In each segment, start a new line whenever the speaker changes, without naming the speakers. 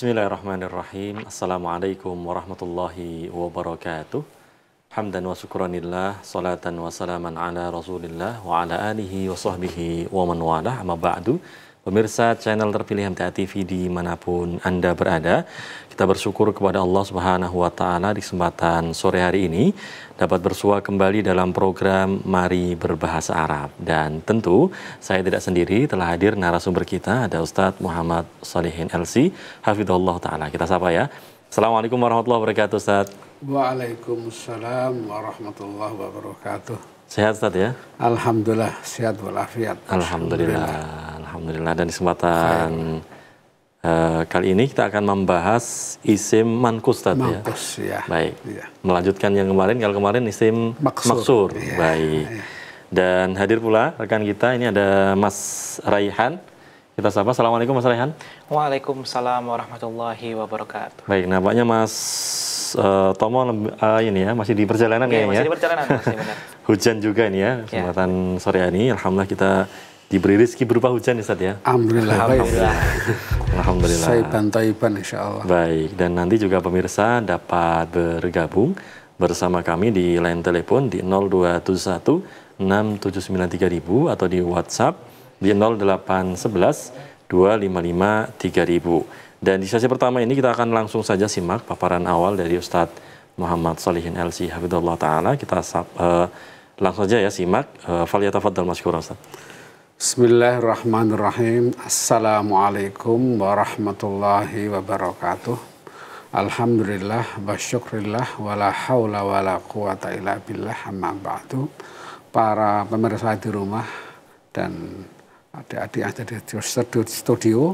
Bismillahirrahmanirrahim. Assalamualaikum warahmatullahi wabarakatuh. Hamdan wa syukranillah, salatan wa salaman ala rasulillah wa ala alihi wa sahbihi wa man walah, amma ba'du. Pemirsa channel terpilih MTA TV dimanapun Anda berada, kita bersyukur kepada Allah Subhanahu wa Ta'ala di kesempatan sore hari ini dapat bersua kembali dalam program Mari Berbahasa Arab. Dan tentu saya tidak sendiri, telah hadir narasumber kita, ada Ustadz Muhammad Shalihin LC, Hafidhullah Ta'ala. Kita sapa ya. Assalamualaikum warahmatullahi wabarakatuh, Ustadz.
Waalaikumsalam warahmatullahi wabarakatuh.
Sehat, Ustadz ya?
Alhamdulillah, sehat walafiat.
Alhamdulillah. Alhamdulillah. Dan di kesempatan kali ini kita akan membahas isim mankus, Ustadz ya?
Mankus, ya.
Baik.
Ya.
Melanjutkan yang kemarin, kalau kemarin isim maksur.
Ya.
Baik.
Ya.
Dan hadir pula rekan kita, ini ada Mas Raihan. Kita sapa. Assalamualaikum Mas Raihan.
Waalaikumsalam warahmatullahi wabarakatuh.
Baik, nampaknya Mas Tomo ini ya, masih di perjalanan kayaknya.
Masih di perjalanan, masih benar.
Hujan juga ini ya, kesempatan sore ini. Alhamdulillah kita diberi rezeki berupa hujan, Ustadz ya.
Alhamdulillah.
Alhamdulillah. Alhamdulillah.
Saiban taiban insyaallah.
Baik, dan nanti juga pemirsa dapat bergabung bersama kami di line telepon di 0271 6793000 atau di WhatsApp di 0811 255 3000. Dan di sesi pertama ini kita akan langsung saja simak paparan awal dari Ustadz Muhammad Shalihin LC Hafidhullah Ta'ala. Kita langsung saja ya simak. Falyatafaddal masykuran, Ustadz.
Bismillahirrahmanirrahim. Assalamualaikum warahmatullahi wabarakatuh. Alhamdulillah wa syukrillah wa la hawla wa la quwata illa billah, amma ba'du. Para pemirsa di rumah dan adik-adik yang ada di studio,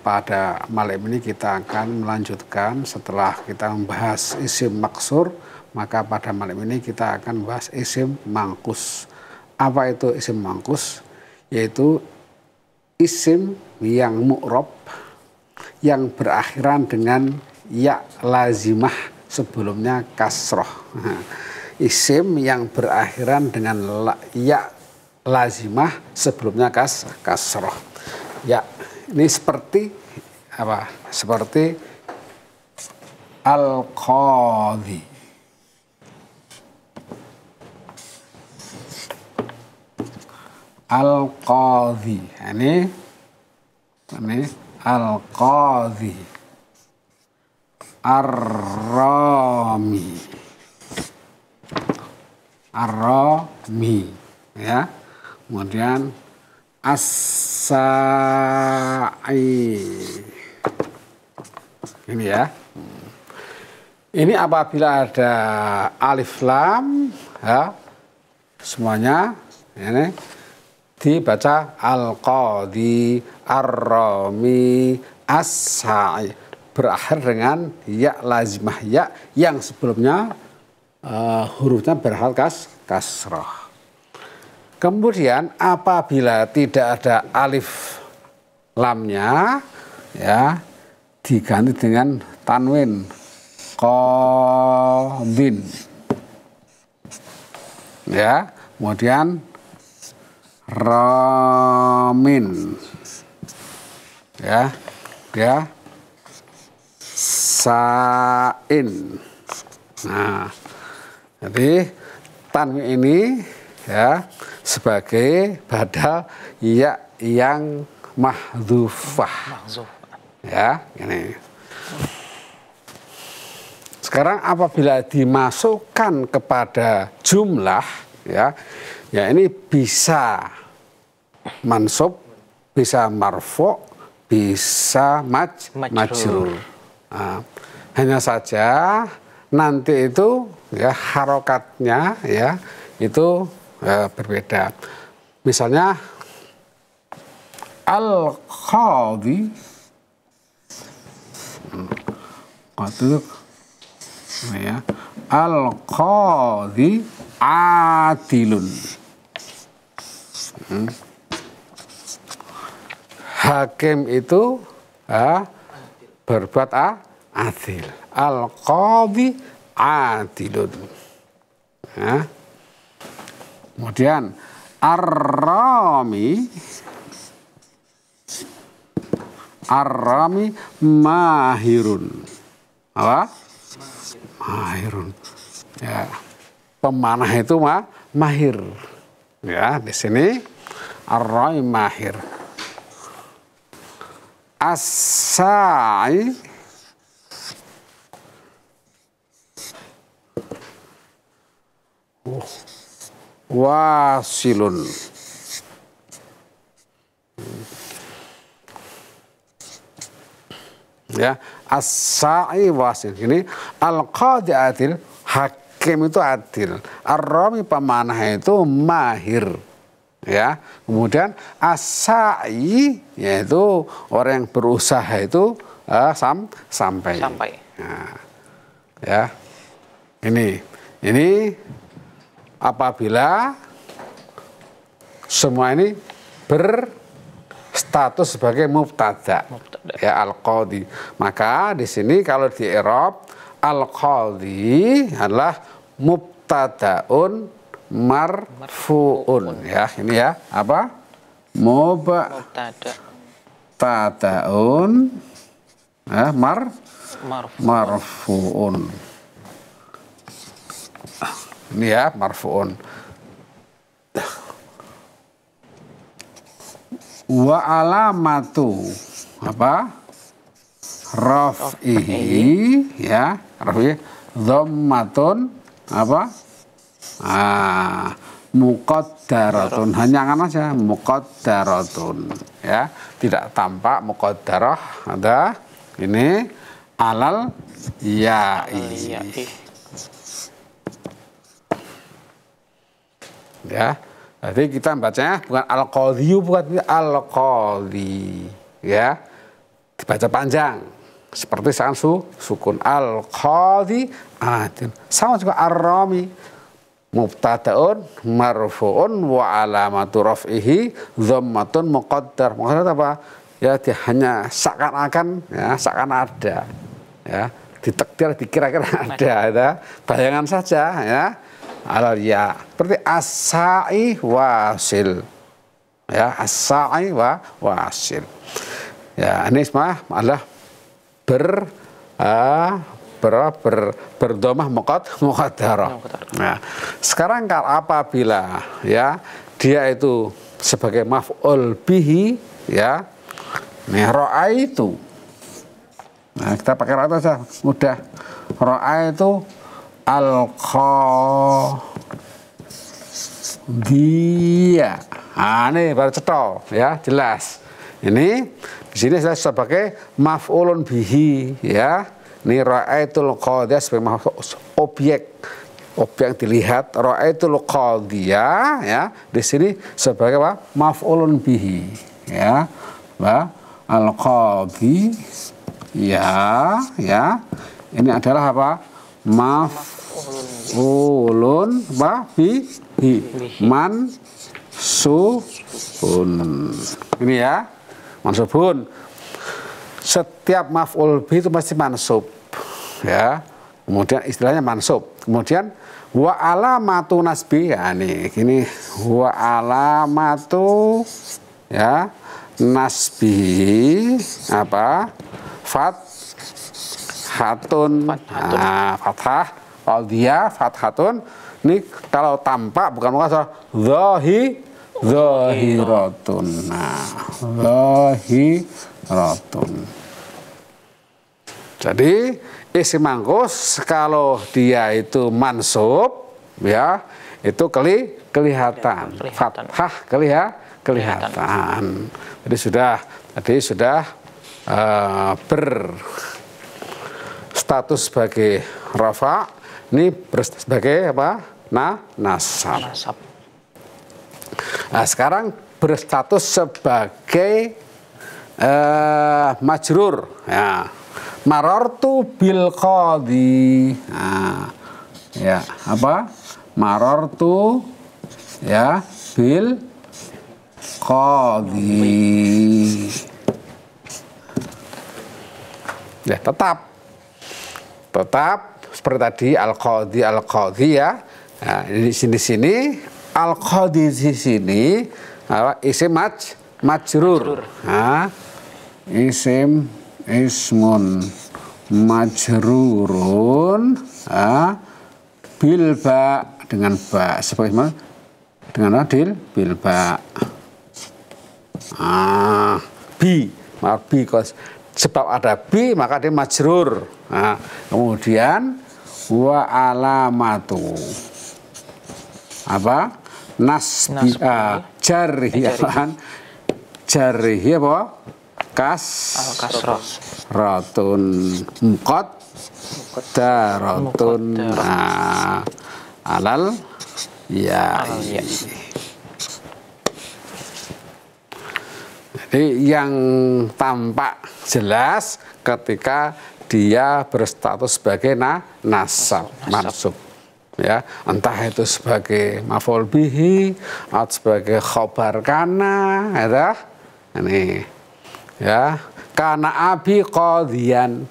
pada malam ini kita akan melanjutkan setelah kita membahas isim maksur, maka pada malam ini kita akan membahas isim mangkus. Apa itu isim mangkus? Yaitu isim yang mu'rob yang berakhiran dengan ya lazimah sebelumnya kasroh. Isim yang berakhiran dengan ya lazimah sebelumnya kasroh. Ya, ini seperti apa? Seperti al-qadhi. Al-qadhi. Ini al-qadhi. Ar-rami. Ar-rami. Ya. Kemudian as-sa'i. Ini ya. Ini apabila ada alif lam, ya, semuanya ini dibaca al-qadhi, ar-rami, as-sa'i, berakhir dengan ya lazimah ya yang sebelumnya hurufnya berharokat kasrah. Kemudian apabila tidak ada alif lamnya, ya, diganti dengan tanwin, qadhin, ya, kemudian ramin, ya, sa'in. Nah, jadi tanwin ini ya sebagai badal ya yang mahdzufah. Ya, ini. Sekarang apabila dimasukkan kepada jumlah, ya ini bisa mansub, bisa marfu', bisa majrur. Nah, hanya saja nanti itu ya harokatnya ya itu berbeda. Misalnya al-qadhi, ya, al-qadhi adilun. Hakim itu berbuat adil. Al-qadhi adilun. Ya. Kemudian ar-rami Ar-rami mahirun. Apa? Mahirun. Ya. Pemanah itu mahir. Ya, di sini ar-rami mahir. As-sa'i wasilun. Ya, as-sa'i wasil. Ini al-qadi adil, hakim itu adil. Ar-rami pemanah itu mahir. Ya, kemudian as-sa'i yaitu orang yang berusaha itu sampai. Nah, ya, ini apabila semua ini berstatus sebagai mubtada. Ya, al-qadhi. Maka di sini kalau di i'rab al-qadhi adalah mubtadaun marfu'un. Ya, ini ya, apa? Mubtadaun marfu'un. Ini ya, marfu'un. Wa alamatu apa? Raf'ihi, ya, raf'ihi dhammatun apa? Muqaddaratun, hanya kan aja muqaddaratun, ya, tidak tampak muqaddarah, ada ini alal ya'i. Ya, jadi kita bacanya bukan al-qadhi, bukan al-qadhi, ya, dibaca panjang seperti sangan sukun al-qadhi adil. Sama juga ar-rami mubtadaun marfu'un wa alamatu raf'ihi dhammatun muqaddar. Maksudnya apa? Ya, dia hanya seakan-akan, ya, seakan ada, ya, ditakdir, dikira-kira ada, ya, bayangan saja, ya. Alal ya, seperti as-sa'i wasil, ya, as-sa'i wasil. Ya, ini semua adalah berdomah muqaddarah. Nah, sekarang kalau apabila, ya, dia itu sebagai maf'ul bihi, ya, nih ra'aitu. Nah, kita pakai ra'aitu saja, mudah. Ra'aitu al-qadhiya. Nah, ini baru cetol, ya, jelas. Ini di sini saya sebagai maf'ulun bihi, ya. Ini ra'aitul qadhiya sebagai objek yang dilihat. Ra'aitul qadhiya, ya, di sini sebagai apa? Maf'ulun bihi, ya. Al-qadhi, ya, ya. Ini adalah apa? Maf'ulun bihi mansubun. Ini ya, mansubun. Setiap maf'ul bihi itu pasti mansub, ya. Kemudian istilahnya mansub. Kemudian wa alamatu nasbi, ya, ini wa alamatu, ya, nasbi apa? Fathatun. Nah, fathah, qadhiyah, fathatun. Ini kalau tampak bukan muka zahiratun. Nah, zahiratun. Jadi isim mangkus kalau dia itu mansub, ya, itu kelihatan. Fathah kelihatan. Jadi sudah berstatus sebagai rafa, ini sebagai apa? Nasab. Nah, sekarang berstatus sebagai majrur, ya. Marartu bil qadhi. Nah, ya, apa? Marartu, ya, bil qadhi. Ya, tetap seperti tadi al-qadhi, ya. Nah, di sini al-qadhi di sini isim majrur. Nah, ismun majrurun bil ba dengan ba sebagai dengan adil bil ba bi sebab ada bi maka dia majrur. Kemudian wa alamatu apa nasbi jarhi apa kasratun muqaddaratun alal ya. Jadi yang tampak jelas ketika dia berstatus sebagai nasab mansub, ya, entah itu sebagai maf'ul bihi atau sebagai khobar kana, ini, ya, kana abi qadhiyan,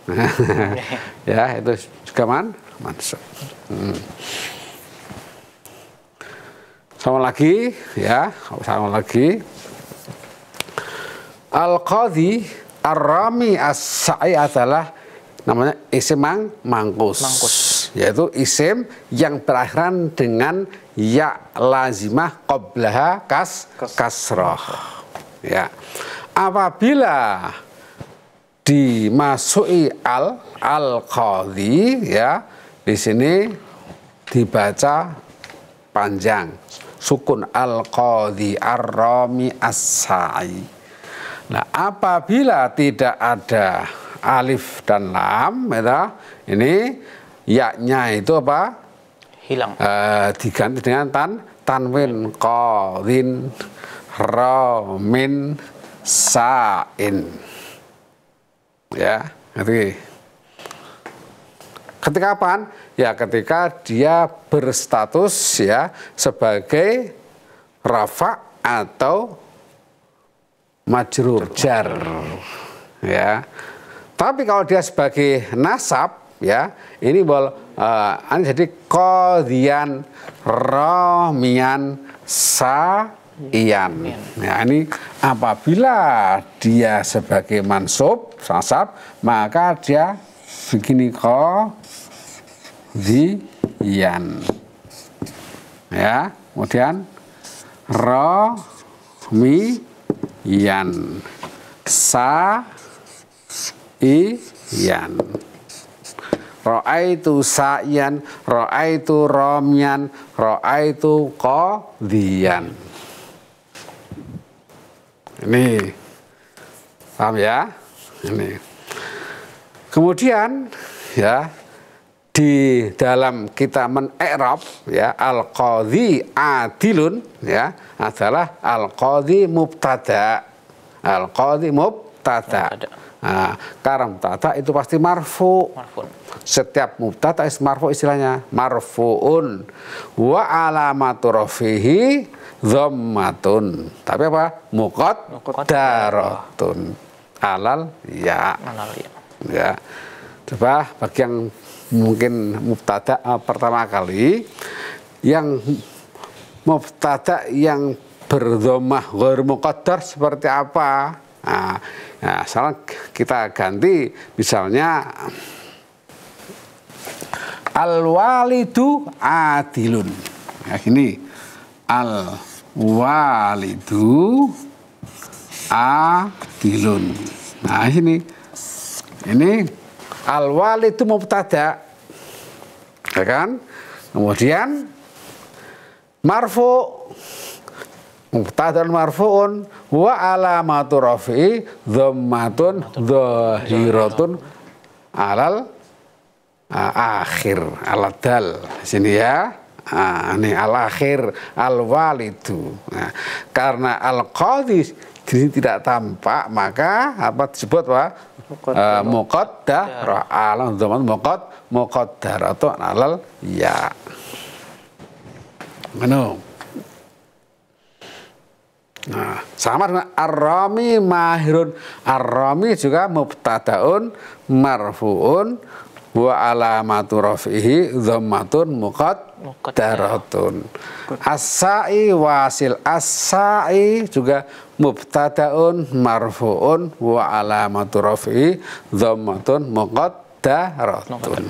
ya, itu juga mansub. Sama lagi, ya, sama lagi. Al-qadhi ar-rami as-sa'i adalah namanya isim mangkus, yaitu isim yang berakhiran dengan ya lazimah qablaha kasrah. Ya. Apabila dimasuki al-qadhi, ya, di sini dibaca panjang, sukun al-qadhi ar-rami as-sa'i. Nah, apabila tidak ada alif dan lam, ya, ini ya-nya itu apa?
Hilang.
Diganti dengan tanwin qadhin ramin sa'in. Ya, ngerti? Ketika kapan? Ya, ketika dia berstatus, ya, sebagai rafa atau majrur jar, ya. Tapi kalau dia sebagai nasab, ya, ini ini jadi qadhiyan ramiyan sa'iyan. Ya, ini apabila dia sebagai mansub nasab, maka dia begini qadhiyan, ya. Kemudian ramiyan sa'iyan, ra'aitu sa'iyan, ra'aitu ramyan, ra'aitu qadhiyan. Ini paham, ya? Ini. Kemudian, ya, di dalam kita men-i'rab, ya, al-qadhi adilun, ya, adalah al-qadhi mubtada. Al-qadhi mubtada. Nah, karena mubtada itu pasti marfu. Setiap mubtada marfu istilahnya marfuun wa alamatu rafihi dhammatun. Tapi apa? Muqaddaratun alal ya. Ya. Coba bagi yang mungkin mubtada pertama kali, yang mubtada yang berdhammah ghair muqaddar seperti apa? Nah, sekarang kita ganti, misalnya al-walidu adilun. Ya, ini al-walidu adilun. Nah, ini al-walid itu mubtada, ya kan? Kemudian marfu, mubtada marfuun wa alamatu rafi'i dhammatun dhahiratun alal akhir, aladal sini, ya. Ini al-akhir al-walidu. Nah, karena al-qadhi ini tidak tampak, maka apa disebut, Pak? Muqaddar alam zaman muqaddar atau alal ya. Nah, sama dengan ar-rami mahirun. Ar-rami juga mubtadaun marfuun wa alamatu raf'ihi dhammatun muqaddaratun. As-sa'i wasil, as-sa'i juga mubtadaun marfu'un wa alamatu raf'ihi dhammatun muqaddaratun.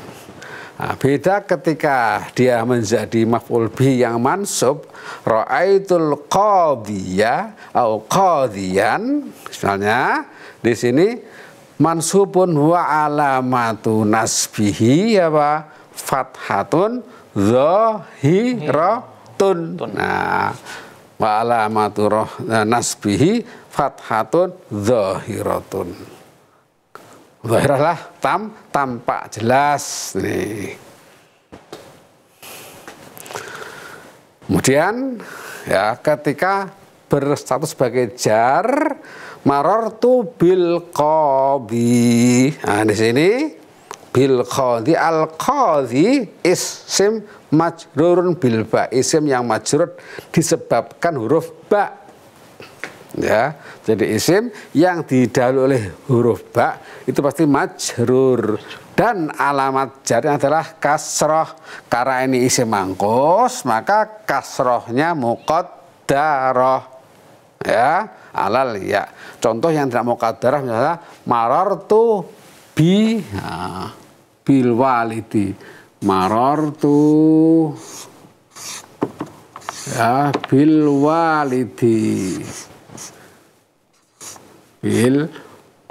Nah, beda ketika dia menjadi maf'ul bih yang mansub, ra'aitul qadhiya atau qadhiyan, misalnya di sini mansubun wa alamatu nasbihi apa? Fathatun zahiratun. Nah, wa alamatu nasbihi fathatun zahiratun. Zahirah tampak jelas nih. Kemudian ya ketika berstatus sebagai jar, marartu bil qadhi. Nah, di sini bil qadhi, al qadhi isim majrurun bil ba, isim yang majrur disebabkan huruf ba. Ya, jadi isim yang didahului oleh huruf ba itu pasti majrur, dan alamat jarnya adalah kasroh. Karena ini isim mangkus, maka kasrohnya muqaddarah ya, alal ya. Contoh yang tidak muqaddarah misalnya marartu bi bil walidi, marartu ya bil walidi, bil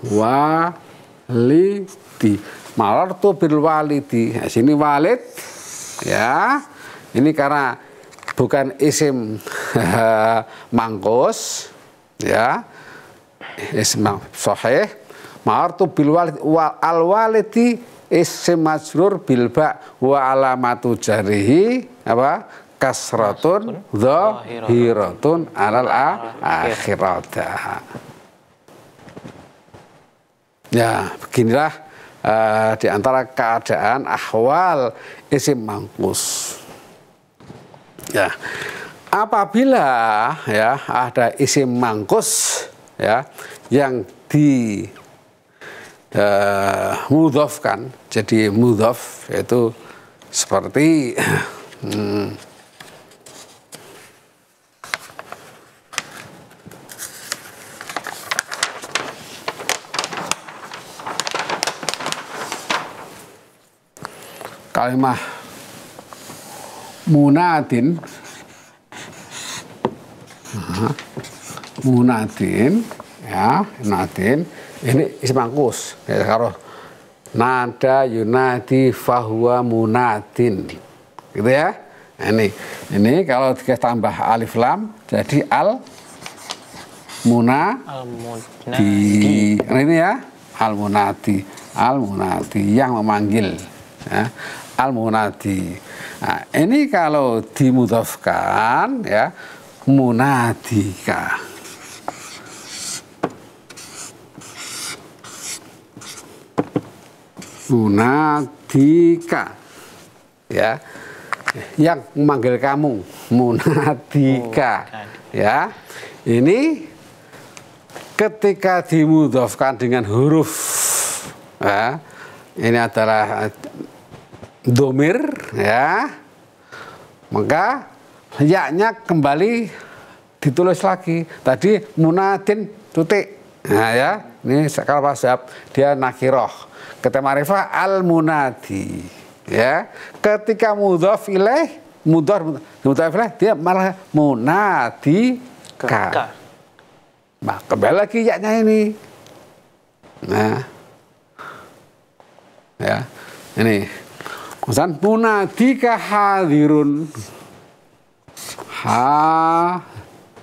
walidi, marartu bil walidi. Nah, sini walid ya, ini karena bukan isim mangkus ya, isim sahih. Marartu bil walidi, al walidi isim majrur bil ba wa alamatu jarihi apa? Kasratun dhahiratun alal akhiratah. Ya, beginilah di antara keadaan ahwal isim mangkus. Ya, apabila ya ada isim mangkus ya yang di mudhafkan jadi mudhaf, yaitu seperti kalimah munadin, munadin ya, munadin ini isim mangkus ya, kalau nada yunadi fahuwa munadin gitu ya. Ini kalau ditambah alif lam jadi al munadi. Nah, ini ya al munadi, al munadi yang memanggil ya, al munadi. Nah, ini kalau dimudhafkan ya munadika, munadika ya, yang memanggil kamu, munadika ya. Ini ketika dimudhafkan dengan huruf ya, ini adalah domir ya, maka yaknya kembali ditulis lagi. Tadi munadin tutik. Nah ya, ini kalau pasab dia nakiroh. Ketika ma'rifah al munadi ya. Ketika mudhaf ilaih, mudhaf ilaih dia malah munadika. Nah, kembali lagi yaknya ini. Nah. Ya. Ini. Misalnya munadika hadirun.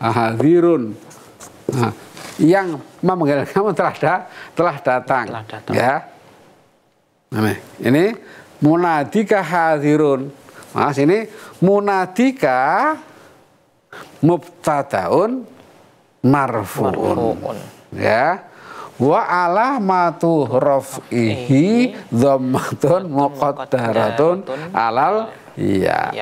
Hadirun. Nah, yang memanggil kamu telah datang. Ya. Nah, ini munadika hadirun. Nah, sini munadika mubtadaun marfu'un. Ya. Wa alamatu raf'ihi dhammatun muqaddaratun alal ya.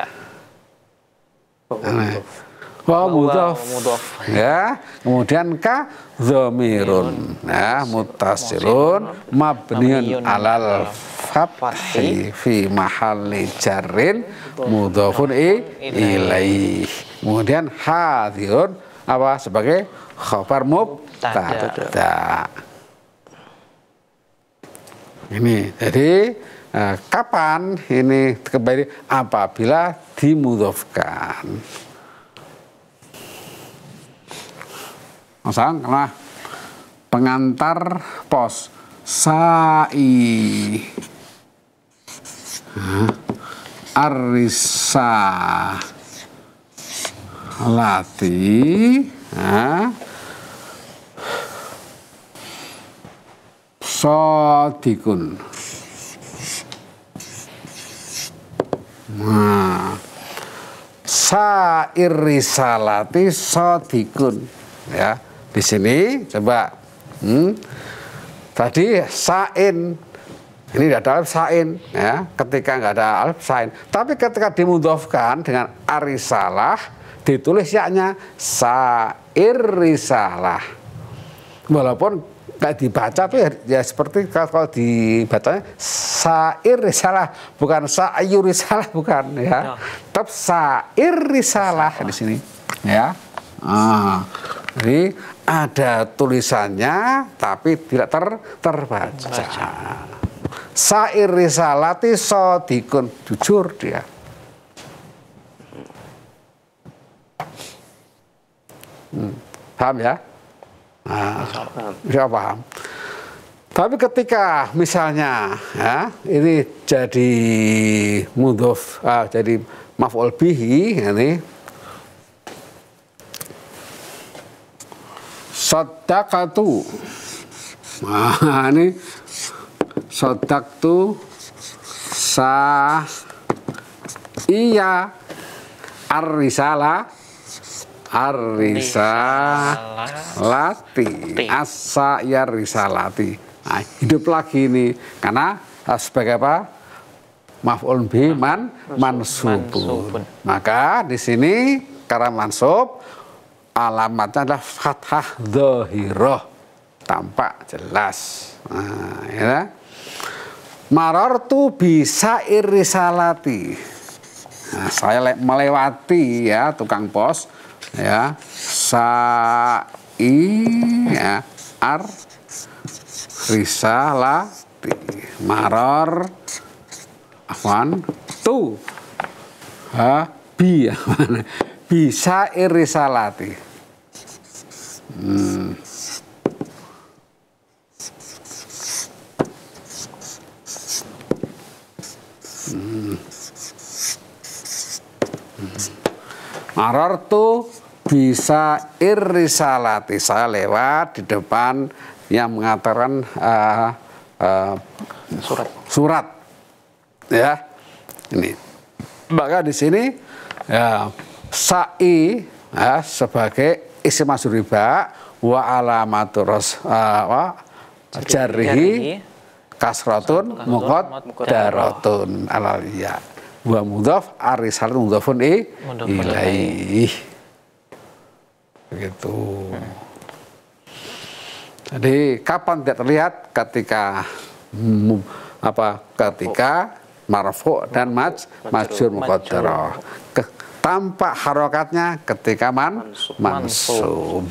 wa mudhaf.
mudhaf.
Ya, kemudian ka dhamirun. Nah, muttasilun mabniun alal fathi fi mahalli jarrin mudhafun ilaih. Kemudian hadirun apa sebagai khabar mubtada. Ini jadi kapan ini kembali apabila dimudhafkan. Misalnya karena pengantar pos sa'i arisa lati sodikun. Nah, sa'ir risalati sodikun. Ya, di sini coba. Tadi sain, ini tidak ada alif sain, ya. Ketika nggak ada alif sain, tapi ketika dimudhafkan dengan arisalah, ditulis yaknya sa'ir risalah. Walaupun nggak dibaca tuh ya seperti kalau dibacanya sa'ir risalah, bukan sa'yur risalah, bukan ya. Tetap sa'ir risalah di sini, ya. Jadi ada tulisannya tapi tidak terbaca. Sa'ir risalati sodikun, jujur dia. Paham ya? Bisa paham. Tapi ketika misalnya ya, ini jadi mudhof, jadi maf'ul bihi, ini Soddaqatu. Nah, ini soddaqtu iya ar-risalah risalati as-sa'yar risalati. Nah, hidup lagi ini karena sebagai apa? Maf'ul bihi mansubun. Maka di sini karena mansub alamatnya adalah fathah dhahirah, tampak jelas. Nah, ya. Marartu bisa risalati. Nah, saya melewati ya tukang pos ya sa'i ya ar risalati maror afwan tu bi bisa irisalati. Marartu bisa irisalati. Saya lewat di depan yang mengatakan surat. Ya, ini. Maka di sini ya, sa'i ya, sebagai isim masyhuriba wa alamatur jarrihi kasratun muqaddaratun alal ya wa mudhaf arisalun mudhafun ilaih. Begitu. Jadi kapan tidak terlihat? Ketika ketika marfu dan majrur muqaddarah. Tampak harokatnya ketika mansub.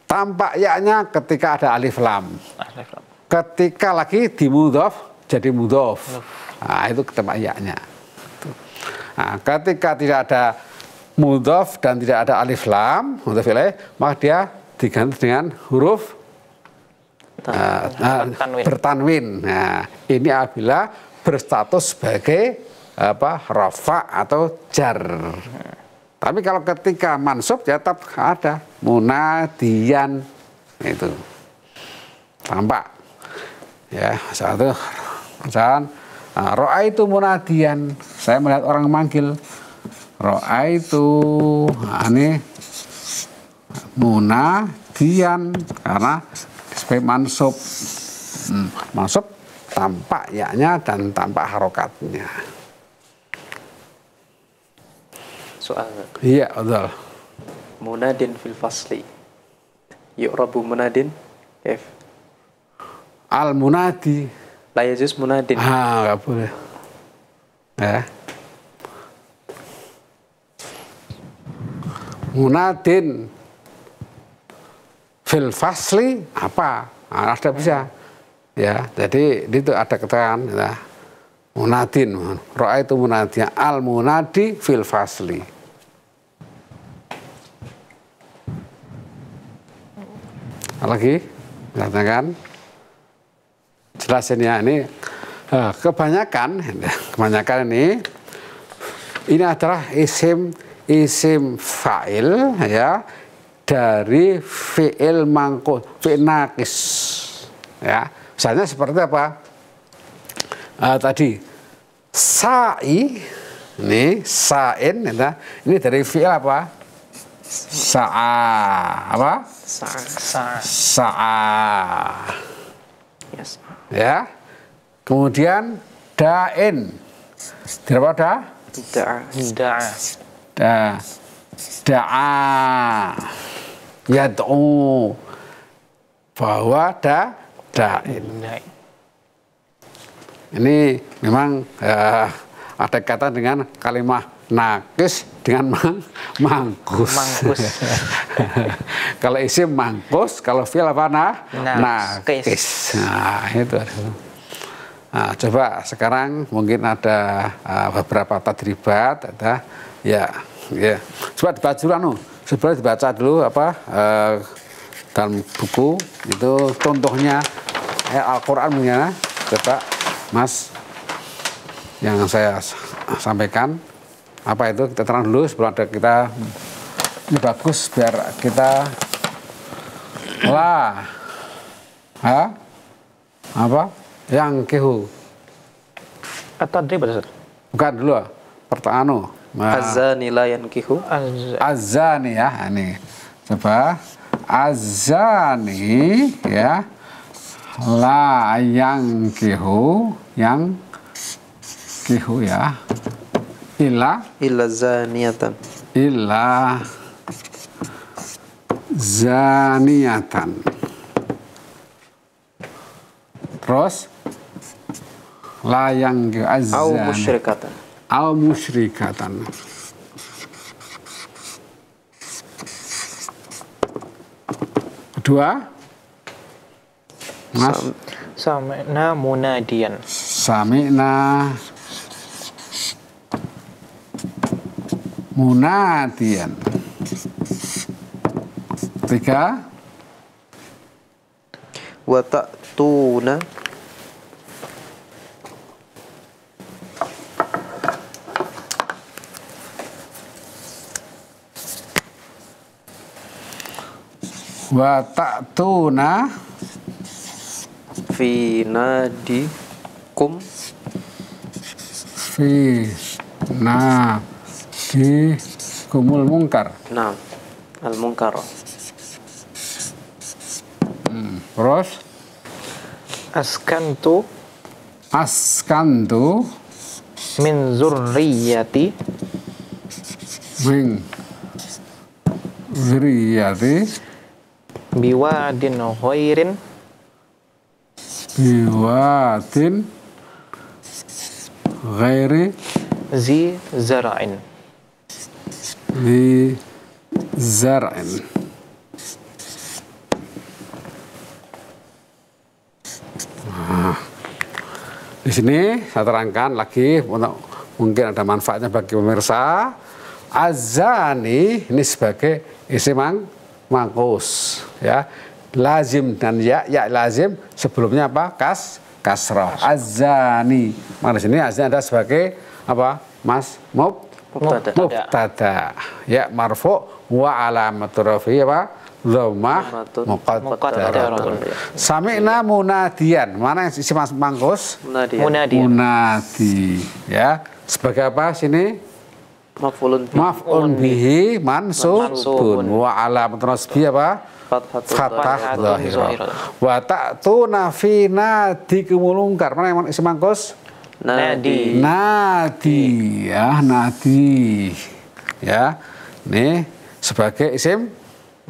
Tampak yaknya ketika ada alif lam. Ketika lagi dimudhof jadi mudhof. Nah, itu tampak yaknya. Nah, ketika tidak ada mudhof dan tidak ada alif lam, mudhof ilaih, maka dia diganti dengan huruf bertanwin. Nah, ini apabila berstatus sebagai rafa atau jar. Tapi kalau ketika mansub ya tetap ada munadian, itu tampak ya. Satu misalkan ro'aitu munadian, saya melihat orang memanggil. Ro'aitu, ini munadian karena sebagai mansub. Mansub tampak yaknya dan tampak harokatnya.
Soal.
Iya, betul.
Munadin fil fasli. Yu'rabu munadin. Kif.
Al munadi.
La yajuz munadin.
Nggak boleh. Ya. Munadin fil fasli apa? Ada bisa. Ya, jadi itu ada keterangan ya. Munadin, ro'a itu munadi, al munadi fil fasli. Lagi, katakan jelasin ya ini kebanyakan ini adalah isim fa'il ya dari fi'il mangkus, fi'il naqis ya. Misalnya seperti apa? Tadi sa'i ini sa'in ya, ini dari fi'il apa? Sa'a apa? Sa'a.
Yes.
Ya. Kemudian da'in. Tidak ada? Da'a. Yad'u. Bahwa da'in. Ini memang ada kata dengan kalimat nakis dengan mangkus. Kalau isim mangkus, kalau fi'il apa nakis. Nah, itu. Nah, coba sekarang mungkin ada beberapa tadribat, ya. Coba dibaca dulu apa dalam buku itu contohnya Al-Quran punya. Coba Mas yang saya sampaikan apa itu kita terang dulu sebelum ada kita ini bagus biar kita apa yang kehu
At-tadrib
bukan dulu pertanyaan
azani la yankihu
azani ya ini coba azani ya la yang kehu ya illa
zaniyatan
terus layang
au
musyrikatan kedua Mas
sami'na munadiyan tiga
wa ta'tuna fi nadikum
kumul mungkar.
Nah, al-munkar.
Terus
askantu min zurriyati biwadin ghairi zi zara'in.
Nah, di sini saya terangkan lagi mungkin ada manfaatnya bagi pemirsa. Azani ini sebagai isim mangkus ya. Lazim dan ya lazim sebelumnya apa? Kasrah. Azani. Maka di sini azani ada sebagai apa? Mas mubtada. Ya marfu wa alamatu rafi apa? Dhammah muqaddarah. Sami'na munadiyan. Mana yang isim mangkus? Munadi. Ya. Sebagai apa sini? Maf'ul bihi mansubun wa alamatu nasbi apa? Fathah zahirah. Wa ta'tuna fi nadikumul munkar. Mana yang isim mangkus? Nadi ya. Nih sebagai isim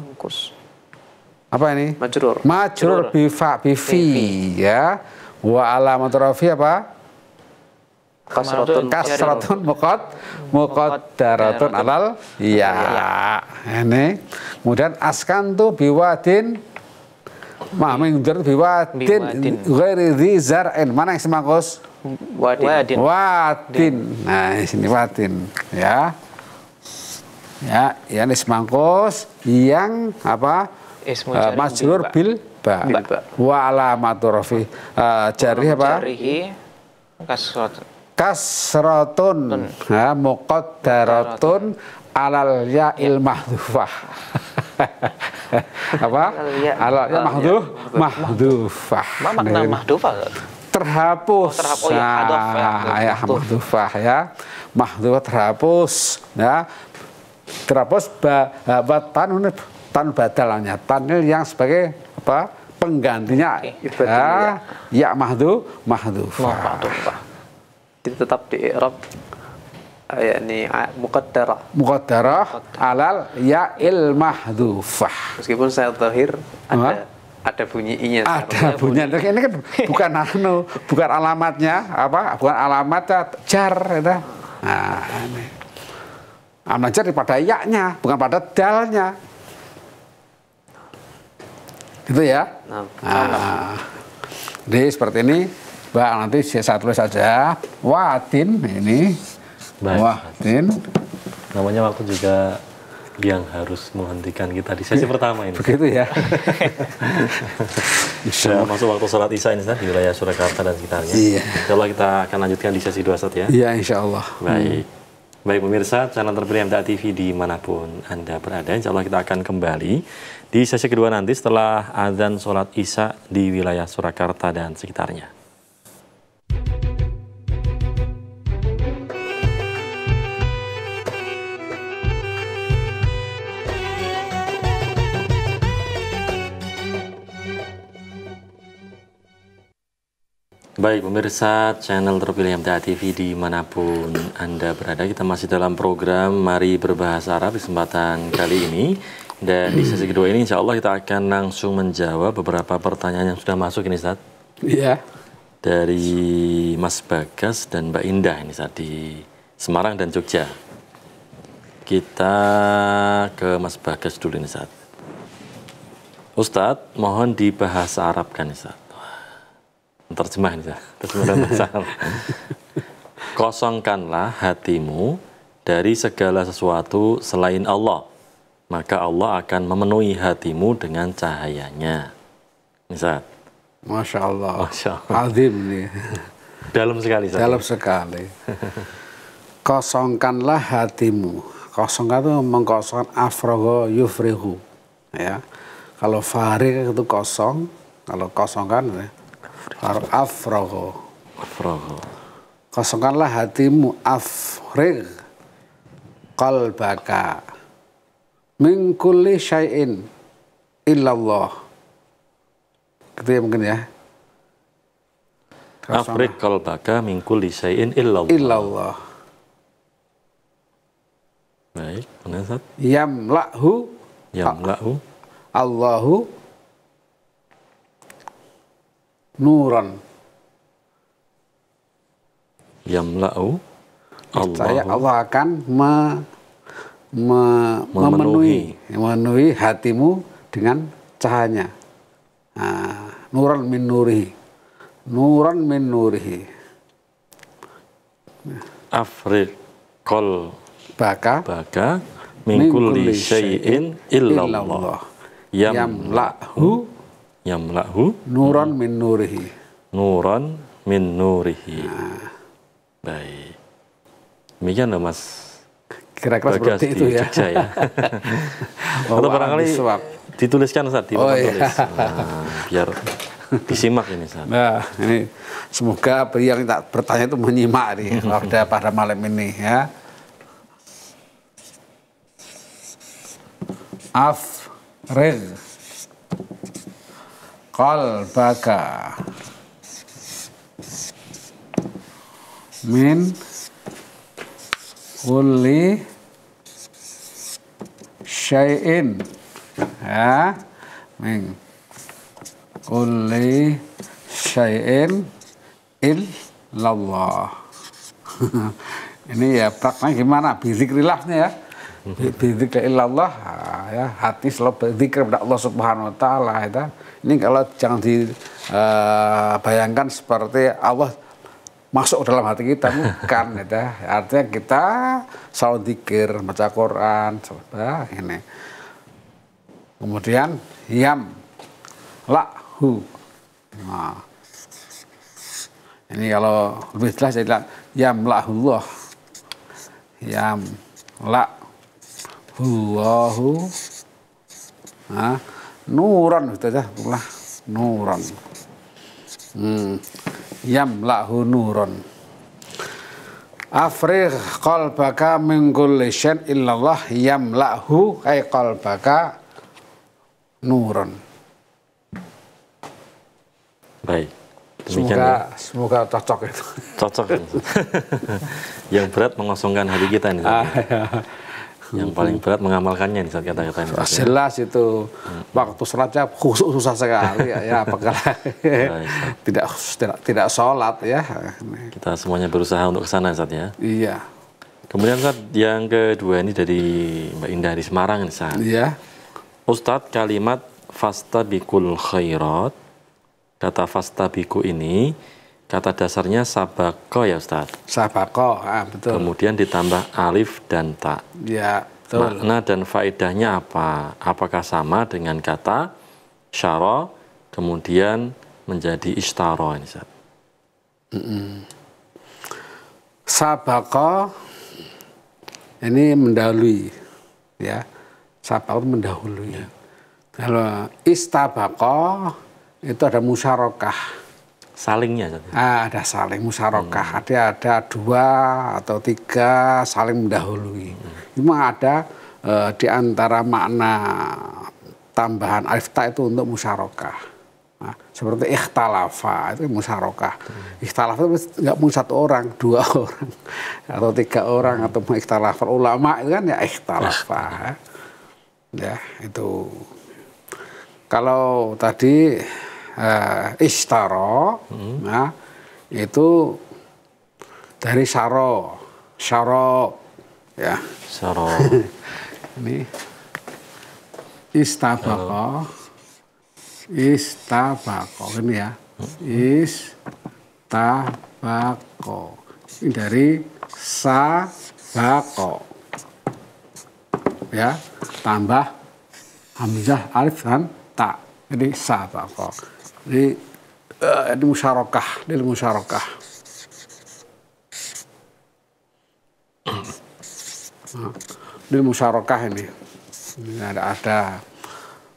Mungkus.
apa ini?
Majrur.
Majrur bifa bifi ya. Wa alamatu rafi apa? Kasratun muqaddaratun alal ya. Ini kemudian askantu biwadin mingdur biwadin ghairi dzi zar'in. Mana yang semangkus? Wadin. Nah, di sini wadin ya. Ya, yang semangkus yang apa? Majrur bil ba. Wa alamatu rafi jari apa?
Jarihi
kasratun muqaddaratun alal ya'il mahdhufah. Apa? Alal ya mahdhufah.
Apa makna mahdhufah?
Terhapus.
Oh ya, hadaf ya.
Mahdhufah ya. Mahdhufah terhapus ya. Terhapus tan badalnya. Tanil yang sebagai apa? Penggantinya ya mahdhufah.
Tetap di i'rab yakni muqaddarah
alal ya'il mahdhufah.
Meskipun saya zahir ada bunyi i-nya.
Ada bunyi. Ini kan bukan alamatnya apa? Bukan alamatnya jar itu. Nah, ini. Alamat jar pada ya-nya, bukan pada dalnya. Gitu ya. Nah. Jadi seperti ini, Mbak, nanti saya tulis saja. Wadin ini.
Baik.
Wadin.
Namanya waktu juga yang harus menghentikan kita di sesi pertama ini.
Begitu ya.
Sudah masuk waktu sholat isya ini Ustaz, di wilayah Surakarta dan sekitarnya.
Iya.
Insyaallah kita akan lanjutkan di sesi 2 Ustaz ya.
Iya, insyaallah.
Baik. Baik pemirsa, channel terpilih MTA TV dimanapun Anda berada. Insyaallah kita akan kembali di sesi kedua nanti setelah azan sholat isya di wilayah Surakarta dan sekitarnya. Baik pemirsa channel terpilih MTA TV dimanapun Anda berada, kita masih dalam program Mari Berbahasa Arab di kesempatan kali ini. Dan di sesi kedua ini insya Allah kita akan langsung menjawab beberapa pertanyaan yang sudah masuk ini Ustaz.
Iya.
Dari Mas Bagas dan Mbak Indah ini Ustaz di Semarang dan Jogja. Kita ke Mas Bagas dulu ini Ustaz. Ustaz, mohon dibahasa Arabkan Ustaz. Terjemah ini Ustaz. Terjemah bahasa Arab. Kosongkanlah hatimu dari segala sesuatu selain Allah, maka Allah akan memenuhi hatimu dengan cahayanya. Ustaz.
Masya Allah.
Masya Allah.
Azim nih.
Dalam sekali Ustaz.
Dalam sekali. Kosongkanlah hatimu. Kosongkan itu mengkosongkan afrogo yufrihu. Ya. Kalau farig itu kosong, kalau kosongkan ya. Afrogo. Kosongkanlah hatimu. Afrig qalbaka min kulli syai'in illallah. Gitu ya mungkin ya.
Afrig qalbaka min kulli syai'in illallah. Baik, benar Ustaz.
Yamla'hu Allahu nuran.
Yamla'u
Allah akan memenuhi hatimu dengan cahayanya. Nah, nuran min nurihi.
Afriq qol
baka
min kulli syai'in illallah. Yamla'hu nuran min nurihi. Baik. Demikian loh Mas.
Kira-kira seperti itu ya.
Jogja, ya. Atau barangkali dituliskan Ustaz di papan tulis. Biar disimak ini Ustaz.
Nah, ini semoga yang tak bertanya itu menyimak nih pada malam ini ya. Afriq qalbaka min kulli syai'in ya min kulli syai'in illallah. Ini ya prakteknya gimana? Bizikrilahnya ya. Bizikrillah ya, hati selalu berzikir kepada Allah Subhanahu wa taala itu. Ini kalau jangan dibayangkan seperti Allah masuk dalam hati kita, bukan gitu. Artinya kita selalu zikir, baca Quran, ini. Kemudian yam lahu. Nah, ini kalau lebih jelas saya bilang yam lahullah. Yam lahu. Nah, nuran itu aja, nuran. Yamlahu nuron. Afrigh qalbaka min kulli syai'in illallah yamlahu ay qalbaka nuron.
Baik. Demikian
semoga cocok itu.
Cocok. Yang berat mengosongkan hati kita ini. Yang paling berat mengamalkannya nih saat kata-kata ini.
Jelas itu waktu sholatnya khusyuk susah sekali ya apakah tidak sholat ya.
Kita semuanya berusaha untuk kesana Ustaz ya.
Iya.
Kemudian Ustaz yang kedua ini dari Mbak Indah di Semarang nih Ustaz.
Iya.
Ustaz, kalimat fastabiqul khairat, kata fastabiqu ini kata dasarnya sabako ya Ustaz.
Sabako, betul.
Kemudian ditambah alif dan ta.
Ya, betul.
Makna dan faedahnya apa? Apakah sama dengan kata syara kemudian menjadi ishtara ini Ustaz?
Sabako ini mendahului, ya. Sabako mendahului. Ya. Kalau istabako itu ada musyarakah.
Salingnya
ada saling musyarakah, ada 2 atau 3 saling mendahului. Cuma ada di antara makna tambahan alif ta itu untuk musyarakah. Nah, seperti ikhtalafa itu musyarakah. Ikhtalafa itu nggak mungkin 1 orang, 2 orang atau 3 orang atau ikhtalafa ulama itu kan ya ikhtalafa. Ya itu. Kalau tadi ishtara, nah itu dari syaro, ya.
Syaro.
Ini istabako ini ya, istabako ini dari sabako, ya, tambah hamzah alif dan ta, jadi sabako. Ini musyarakah, ini musyarakah. Ini musyarakah ini. Ini ada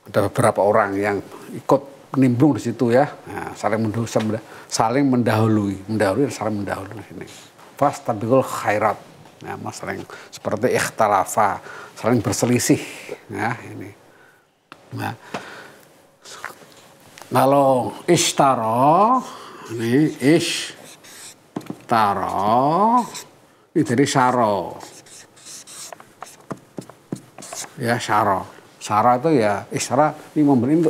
beberapa orang yang ikut nimbrung di situ ya. Nah, saling mendahului ini. Fastabiqul khairat. Nah, saling seperti ikhtalafa, saling berselisih. Ya, ini. Nah, kalau ishtara, ini ishtara, ini dari syaro. Ya, syaro. Syaro itu ya, ishtara ini memberi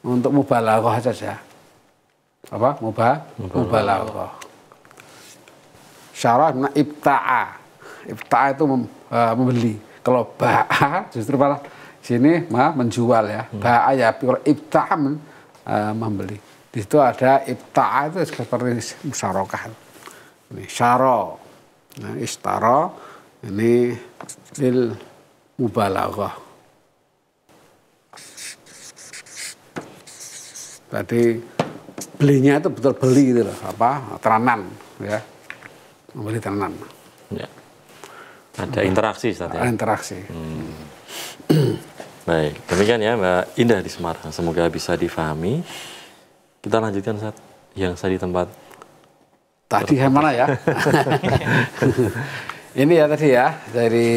untuk mubalaghah saja. Apa? Mubalaghah. Syaro makna ibta'a. Ibta'a itu membeli. Kalau ba'a justru malah sini menjual ya. Ba'a ya ibta'a membeli. Di situ ada ibta'a itu seperti musyarakah. Ini syara. Nah, ishtara ini lil mubalaghah. Berarti belinya itu betul beli itu loh, tenanan ya. Membeli tenanan.
Ya. Ada interaksi Ustaz ya.
Interaksi.
Baik, demikian ya Mbak Indah di Semarang. Semoga bisa difahami. Kita lanjutkan Ustaz yang saya di tempat
tadi yang mana ya? Ini ya tadi ya dari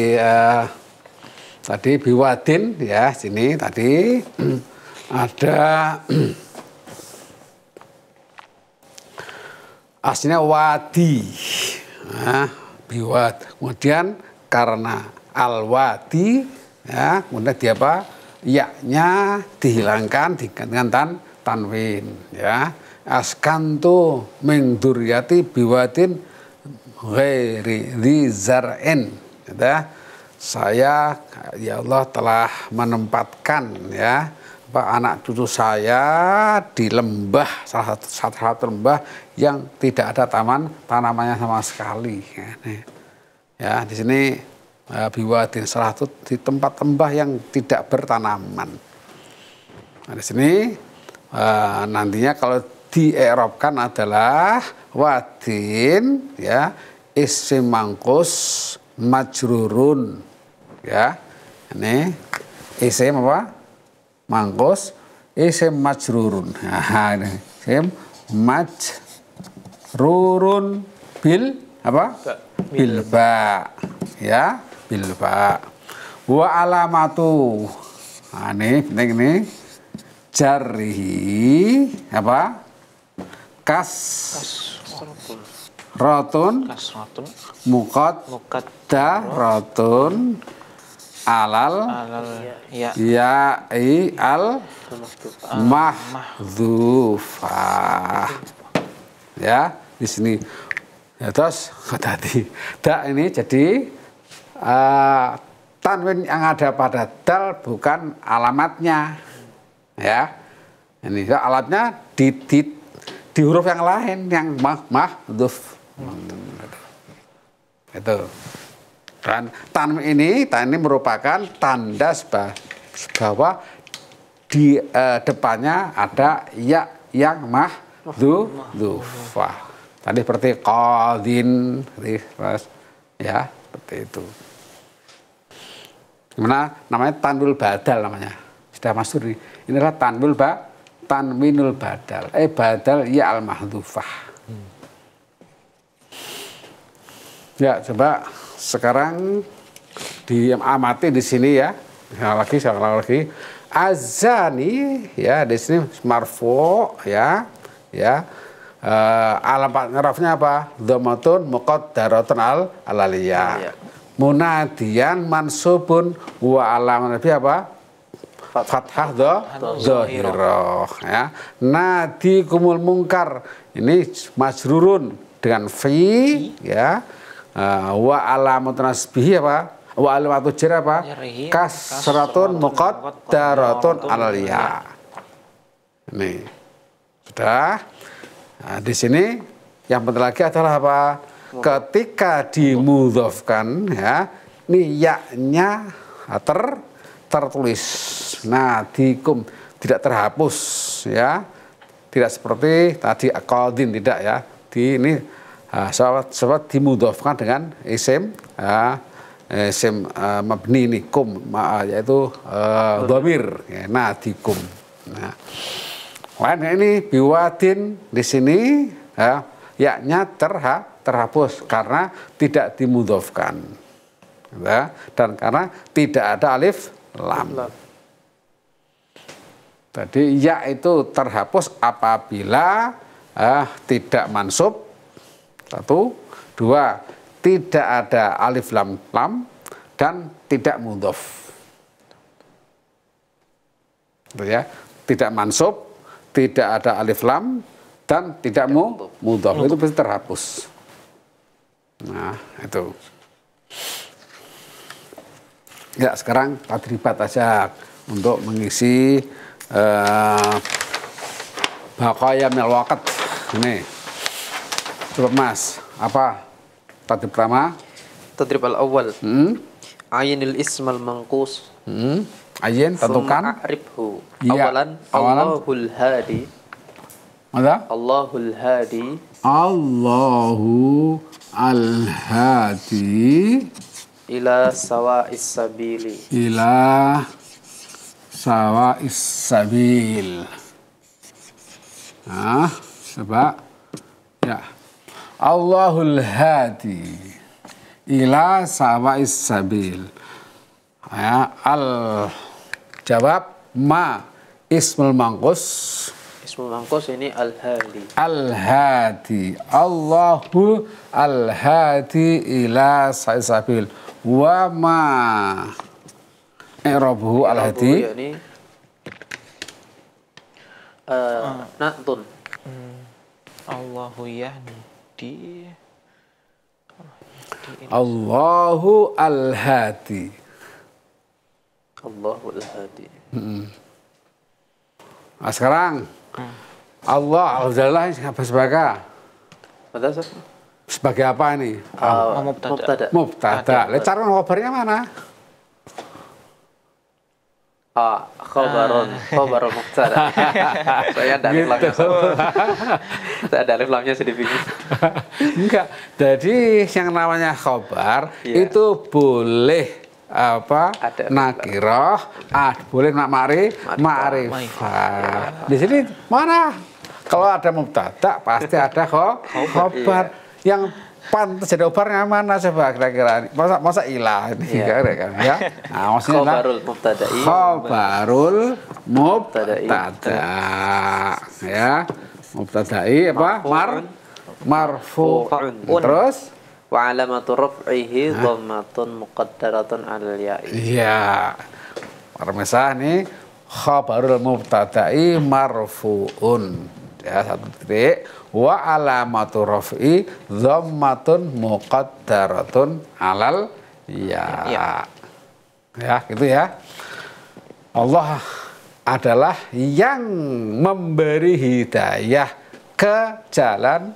tadi biwadin ya sini tadi ada aslinya wadi, nah, biwad. Kemudian karena al-wadi Ya, kemudian dia apa? Ya-nya dihilangkan dengan tanwin, ya. Askantu min dzurriyyati biwadin ghairi dzar'in, ya. Saya ya Allah telah menempatkan ya anak cucu saya di lembah, salah satu lembah yang tidak ada tanamannya sama sekali. Ya, di sini biwadin salah satu di tempat lembah yang tidak bertanaman. Nah, di sini nantinya kalau dieropkan adalah wadin, ya, isim mangkus majrurun, ya. Ini isim apa? Mangkus isim majrurun. Nah, ini isim majrurun bil apa? Bil ba, ya, bil ba. Wa alamatu. Nah, ini penting ini. Jarrihi apa? Rotun muqaddaratun alal ya'i al mahdhufah. Ya, di sini. Ya, terus tadi ini jadi tanwin yang ada pada dal bukan alamatnya. Ya. Ini alatnya di huruf yang lain yang mahdhuf. Itu. Dan tanwin ini merupakan tanda bahwa di depannya ada ya yang mahdhufah. Tadi seperti qadhin, ya, seperti itu. Gimana namanya? Tanwil badal namanya. Sudah masuk ini. Ini adalah tanwinul badal. Badal ya al mahdhufah. Ya, coba sekarang diamati di sini ya. Sekali lagi. Azani ya di sini marfu ya. Ya. Alamat ngerafnya apa? Dhammatun muqaddaratun al-aliyah. Munadiyan mansubun wa alamat apa? Fathah dhahirah, ya. Nadi kumul mungkar ini majrurun dengan fi, ya. Wa alamat nasbihi apa? Wa alamatu jar apa? Kasratun muqaddaratun alal-ya. Ini sudah. Nah, di sini yang penting lagi adalah apa? Ketika dimudhofkan, ya, ini ya-nya tertulis. Nah, dikum tidak terhapus, ya. Tidak seperti tadi qadhin, tidak, ya. Ini sebab dimudhofkan dengan isim mabni ini kum, yaitu dhamir, ya, nadikum. Nah, ini biwadin di sini ya-nya terhapus karena tidak dimudhofkan, ya, dan karena tidak ada alif lam. Jadi ya itu terhapus apabila tidak mansub. 1, 2, tidak ada alif lam dan tidak mudhof. Ya, tidak mansub, tidak ada alif lam dan tidak mudhof, itu pasti terhapus. Nah, itu. Ya, sekarang tadribat aja untuk mengisi baqaya minal waqt. Ini. Coba Mas, apa tadrib pertama?
Tadrib al-awwal. Ayinil ismal mangkus.
Ayin, tentukan.
A'rifhu.
Ya,
Awalan Allahul hadi.
Mana?
Allahul hadi.
Allahu al-hadi
Ila sawa'is sabili.
ila sawa'is sabil. Nah, coba. Ya. Allahul hadi ila sawa'is sabil. Ya, jawab ma ismul mangkus.
Ismul mangkus ini al-hadi.
Al-hadi. Allahu al-hadi ila sawa'is sabil. Wa ma i'rabuhu al-hadi.
yakni na'tun.
Allahu yahdi.
Allahu al-hadi.
Allahul hadi.
Nah, sekarang Allah al-Jallah apa
Mada
sebagai apa ini?
mubtada.
Mubtada. Lihat cara ngobarnya mana?
Khabarun mubtada. Saya ada alif lamnya. Saya ada alif lamnya sedikit bingung.
Enggak. Jadi yang namanya khobar
Iya.
itu boleh apa?
Ada
Nakirah, boleh ma'rifah. Di sini mana? Kalau ada mubtada pasti ada khobar. Yang pantas jadi khobarnya mana coba kira-kira? Masa ilah ini kan ya? Nah, maksudnya
Khabarul mubtada'i.
Khabarul mubtada. Ya. Mubtada'i apa? Marfu'un. Terus
Wa alamatu raf'ihi dhammatun muqaddaratun 'alal ya'i.
iya. Permisah nih khabarul mubtada'i marfu'un. Ya, satu titik. Wa alamatu raf'i dhammatun muqaddaratun 'alal ya. Ya, gitu ya. Allah adalah yang memberi hidayah ke jalan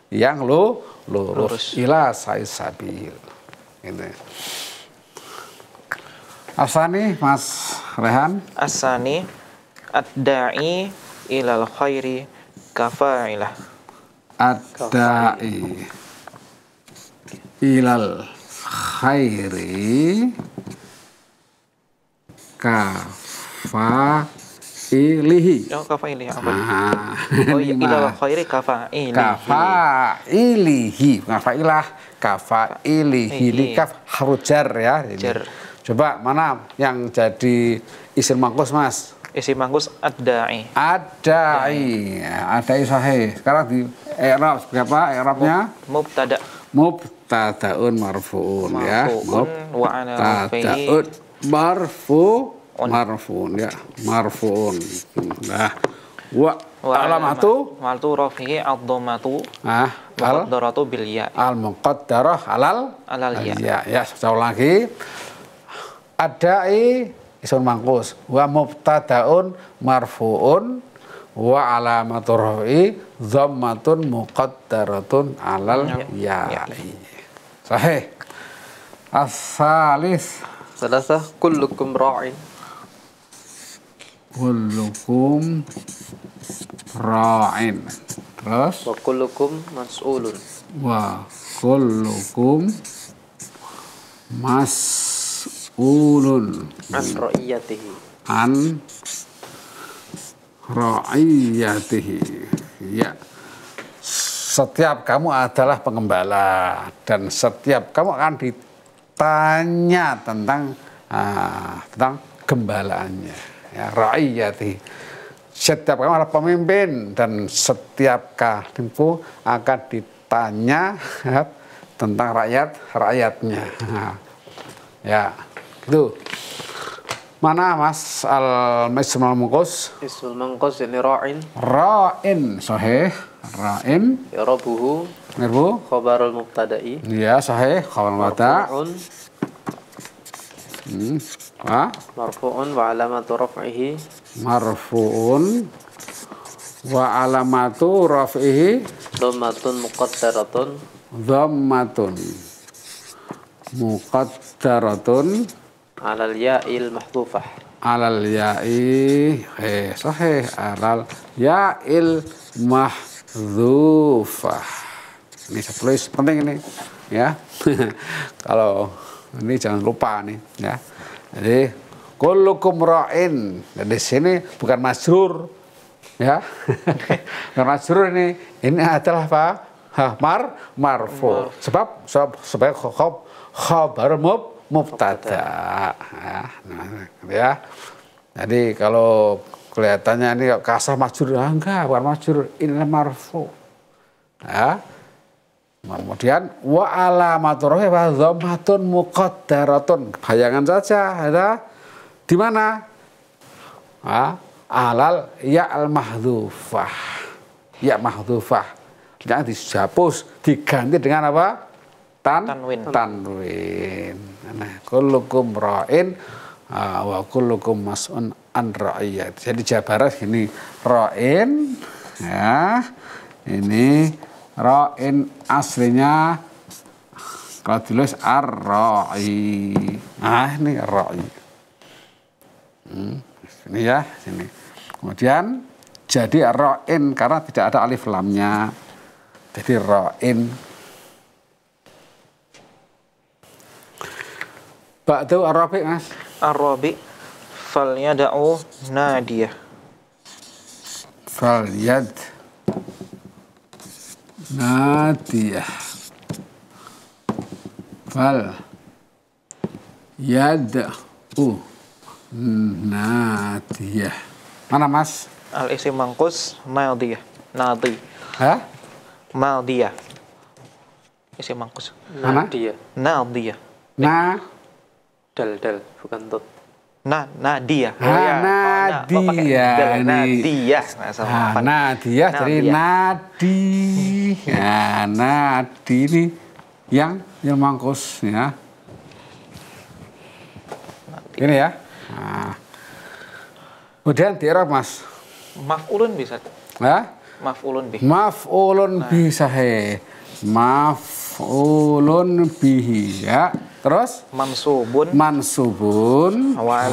yang lurus. Ila sabil. Gitu. Asani Mas Rehan.
Asani ad-da'i ilal khairi kafa'ilah.
Ad-da'i ilal khairi kafa'ilihi.
Oh, kafa'ilah apa?
Nah,
Oh iya,
ini
ilal
mah.
khairi kafa'ilah.
Kafa'ilihi. Kafailah. Kafa'ilihi. Ini kaf harus jar ya. Ini.
Jar.
Coba mana yang jadi isim mangkus Mas?
Isim mangkus ad-da'i.
Adai. Adai sahih. Sekarang di i'rab seperti apa? I'rabnya
Mubtada.
mubtadaun marfu'un ya.
Marfu'un wa ala rafi'i.
Marfu'un ya. Marfu'un. Nah, wa alamatu
Maltu rafi'i ad-dhammatu
al
muqaddaratu bil ya.
muqaddarah alal
Ya.
ya. Sekali lagi. Adai isim mangkus wa mubtadaun marfu'un wa alamatu raf'i dhammatun muqaddaratun alal ya'i. Sahih. As-salis
Salasa kullukum ra'in.
kullukum ra'in. Terus
Wa kullukum mas'ulun.
wa kullukum mas'ulun
An ra'iyatihi.
an ra'iyatihi. Ya. Setiap kamu adalah pengembala dan setiap kamu akan ditanya tentang gembalaannya. Ya, ra'iyatihi. Setiap kamu adalah pemimpin dan setiap kamu akan ditanya tentang rakyatnya. Ya, itu. Mana Mas al-Ismul Mangkus?
Ismul mangkus ini ra'in.
Ra'in, sahih. Ra'in,
I'rabuhu
mirbu.
khabarul mubtada'i.
Ya, sahih. Kawan mata.
Marfu'un wa alamatu raf'ihi
Marfu'un wa alamatu raf'ihi
dhammatun muqaddaratun
dhammatun muqaddaratun
'alal ya'il mahdhufah.
alal ya'i sahih alal ya'il mahdzufah. Ini saya tulis penting ini ya. Kalau ini jangan lupa nih ya. Jadi kullukum ra'in. Dan di sini bukan masrur ya. Bukan masrur ini adalah apa? Marfu. Sebab sebagai khabar mubtada. Ya. Jadi kalau kelihatannya ini kasar majrur, enggak, bukan majrur, ini marfu. Ya. Kemudian wa alamatu raf'i wa dhammatun muqaddaratun. Bayangan saja ada Di mana? Alal ya al mahdhufah. Ya mahdhufah. Yang dihapus diganti dengan apa?
Tanwin.
Tanwin. Nah, kullukum ra'in wa kullukum mas'un an ra'iyat. Jadi jabarat gini, ra'in ya. Ini ra'in aslinya kalau ditulis ar-ra'i. Nah, ini ra'i. Ini ya, sini. Kemudian jadi ra'in karena tidak ada alif lamnya. Jadi ra'in. Ba'du ar-rabi', Mas.
Ar-rabi falyad'u nadiyah.
Falyad nadiyah. Fal yad'u nadiyah. Mana, Mas?
Al-isim manqus madiyah. Nadi.
Hah?
Madiyah. Isim manqus.
Mana?
Nadia.
Nadiyah.
Dal bukan tot.
Nadia.
Nadia.
Nadia.
Nadia dari nadi. Ya, nadi ini yang mangkus ya. Ini ya. Nah. Kemudian di-i'rab, Mas.
Maf'ulun bisa.
Hah?
Maf'ulun bih.
Maf'ulun bihi sahih. Maf'ulun bihi ya. Terus
Mansubun
wa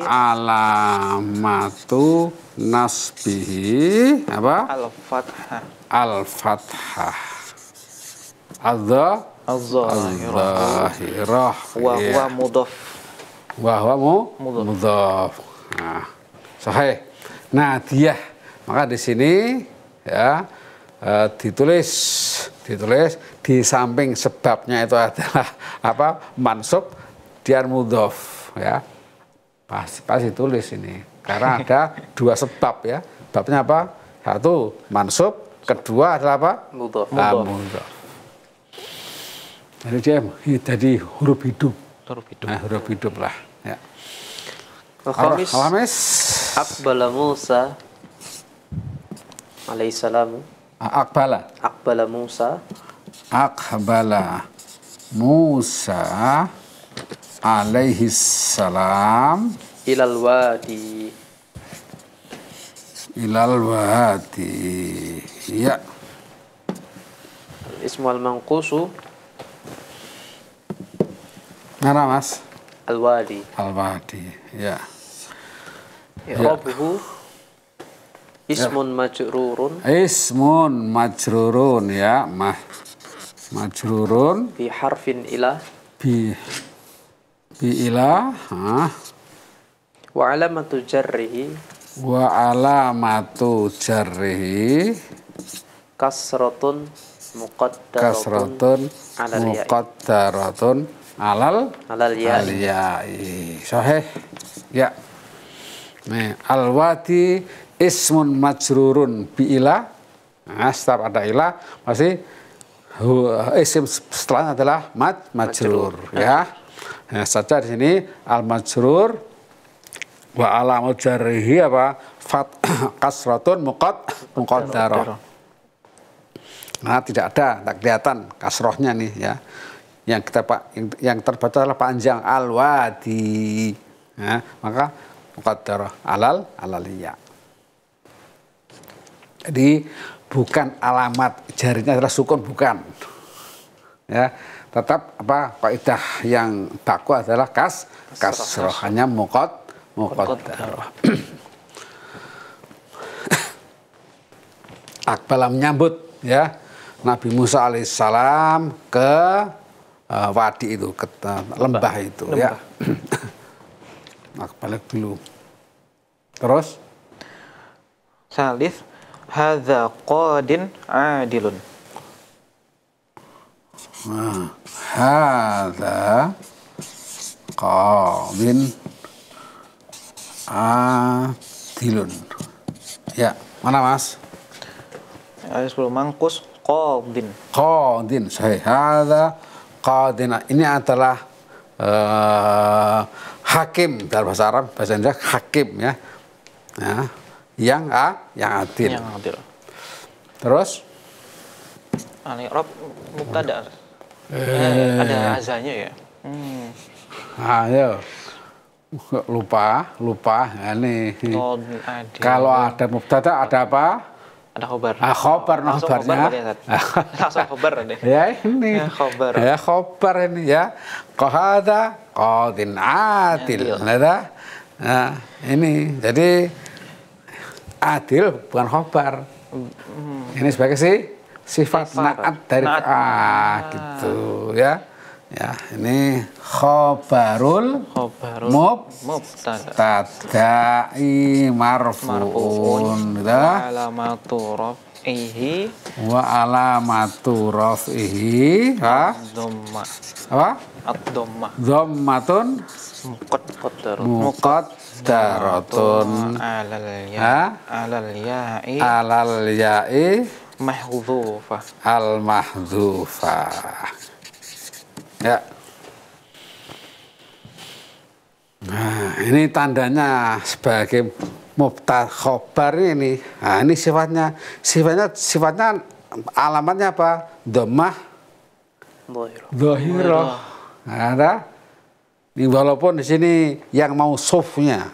alamatu nasbihi
apa? Al-fathah. Az-zahirah.
Wa huwa mudhaf.
Nah, sahih. Nadiyah. Maka di sini ya ditulis di samping sebabnya itu adalah apa? Mansub dian mudhaf ya. Pasti tulis ini. Karena ada dua sebab ya. Sebabnya apa? Satu mansub, kedua adalah apa?
Mudhaf.
Mudhaf. Jadi huruf hidup. Nah, huruf hidup lah ya. Al-khamis
Aqbala Musa alaihissalam.
Aqbala Musa alaihi salam
ilal wadi
ya.
Ismu al-manqusu
Mana, Mas?
al-wadi
ya.
i'rabuhu ismun
majrurun ya. Majrurun
bi harfin ilah
bi ilah
wa alamatu jarrihi kasratun muqaddaratun alal ya'i.
Sahih ya. Nih, al-wadi ismun majrurun bi ilah. Nah, setiap ada ilah pasti isim setelahnya adalah majrur ya. Nah, saja di sini al-majrur wa alamat jarrihi apa? Kasratun muqaddarah. Nah, tidak kelihatan kasrohnya nih ya. Yang terbaca adalah panjang al-wadi. Ya, maka muqaddarah alal ya. Jadi bukan alamat jarinya adalah sukun, bukan. Ya, tetap apa kaidah yang baku adalah kasroh hanya muqaddarah. Aqbala menyambut ya Nabi Musa alaihissalam ke wadi itu, ke lembah itu ya. Aqbala dulu. Terus
Salif hadza qadin adilun.
Hadza qadin adilun. Ya, mana, Mas?
Sebelum mangkus qadin.
Qadin, sahih. Hadza qadin. Ini adalah hakim dalam bahasa Arab, bahasa Indonesia hakim ya. Nah, yang adil.
Yang adil.
Terus
Al-i'rab mubtada. Ada azanya ya.
Ayo. Lupa ini.
Adil.
Kalau ada mubtada ada apa?
Ada khobar.
Khobar,
Langsung
khobarnya.
khobar ya, langsung khobar deh.
Ya ini.
Ya, khobar.
Ya khobar ini ya. Qahada qadin adil. Ada. Nah, ini. Jadi adil bukan khobar. Ini sebagai sifat naat dari gitu ya. Ya, ini khobarul mubtada'i marfu'un gitu. Wa alamatu raf'ihi apa? Dhammatun muqaddaratun alal ya'i al mahdhufah. Ya. Nah, ini tandanya sebagai mubtada khobar ini. Nah, ini sifatnya alamatnya apa? Dhammah dhahirah. Ada. Ini walaupun di sini yang mausufnya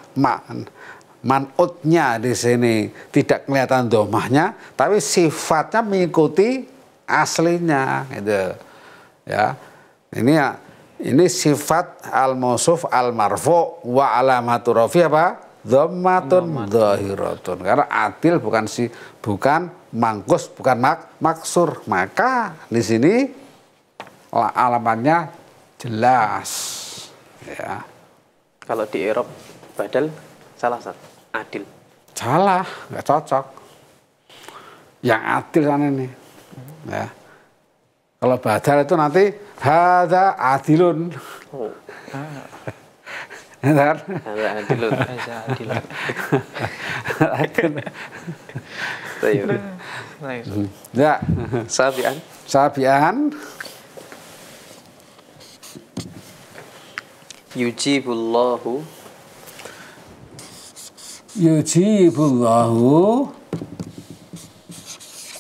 man'utnya di sini tidak kelihatan dhammahnya, tapi sifatnya mengikuti aslinya gitu. Ya. Ini sifat al-mausuf al-marfu wa alamatu rafi apa? Dhammatun dhahiratun. Karena adil bukan mangkus, bukan maksur. Maka di sini alamatnya jelas. Ya.
Kalau di i'rab badal salah satu adil.
Salah, nggak cocok. Yang adil kan ini. Ya. Kalau badal itu nanti hadza adilun.
Oh.
Hadza
adilun.
Ya. Sabian.
Yujibullahu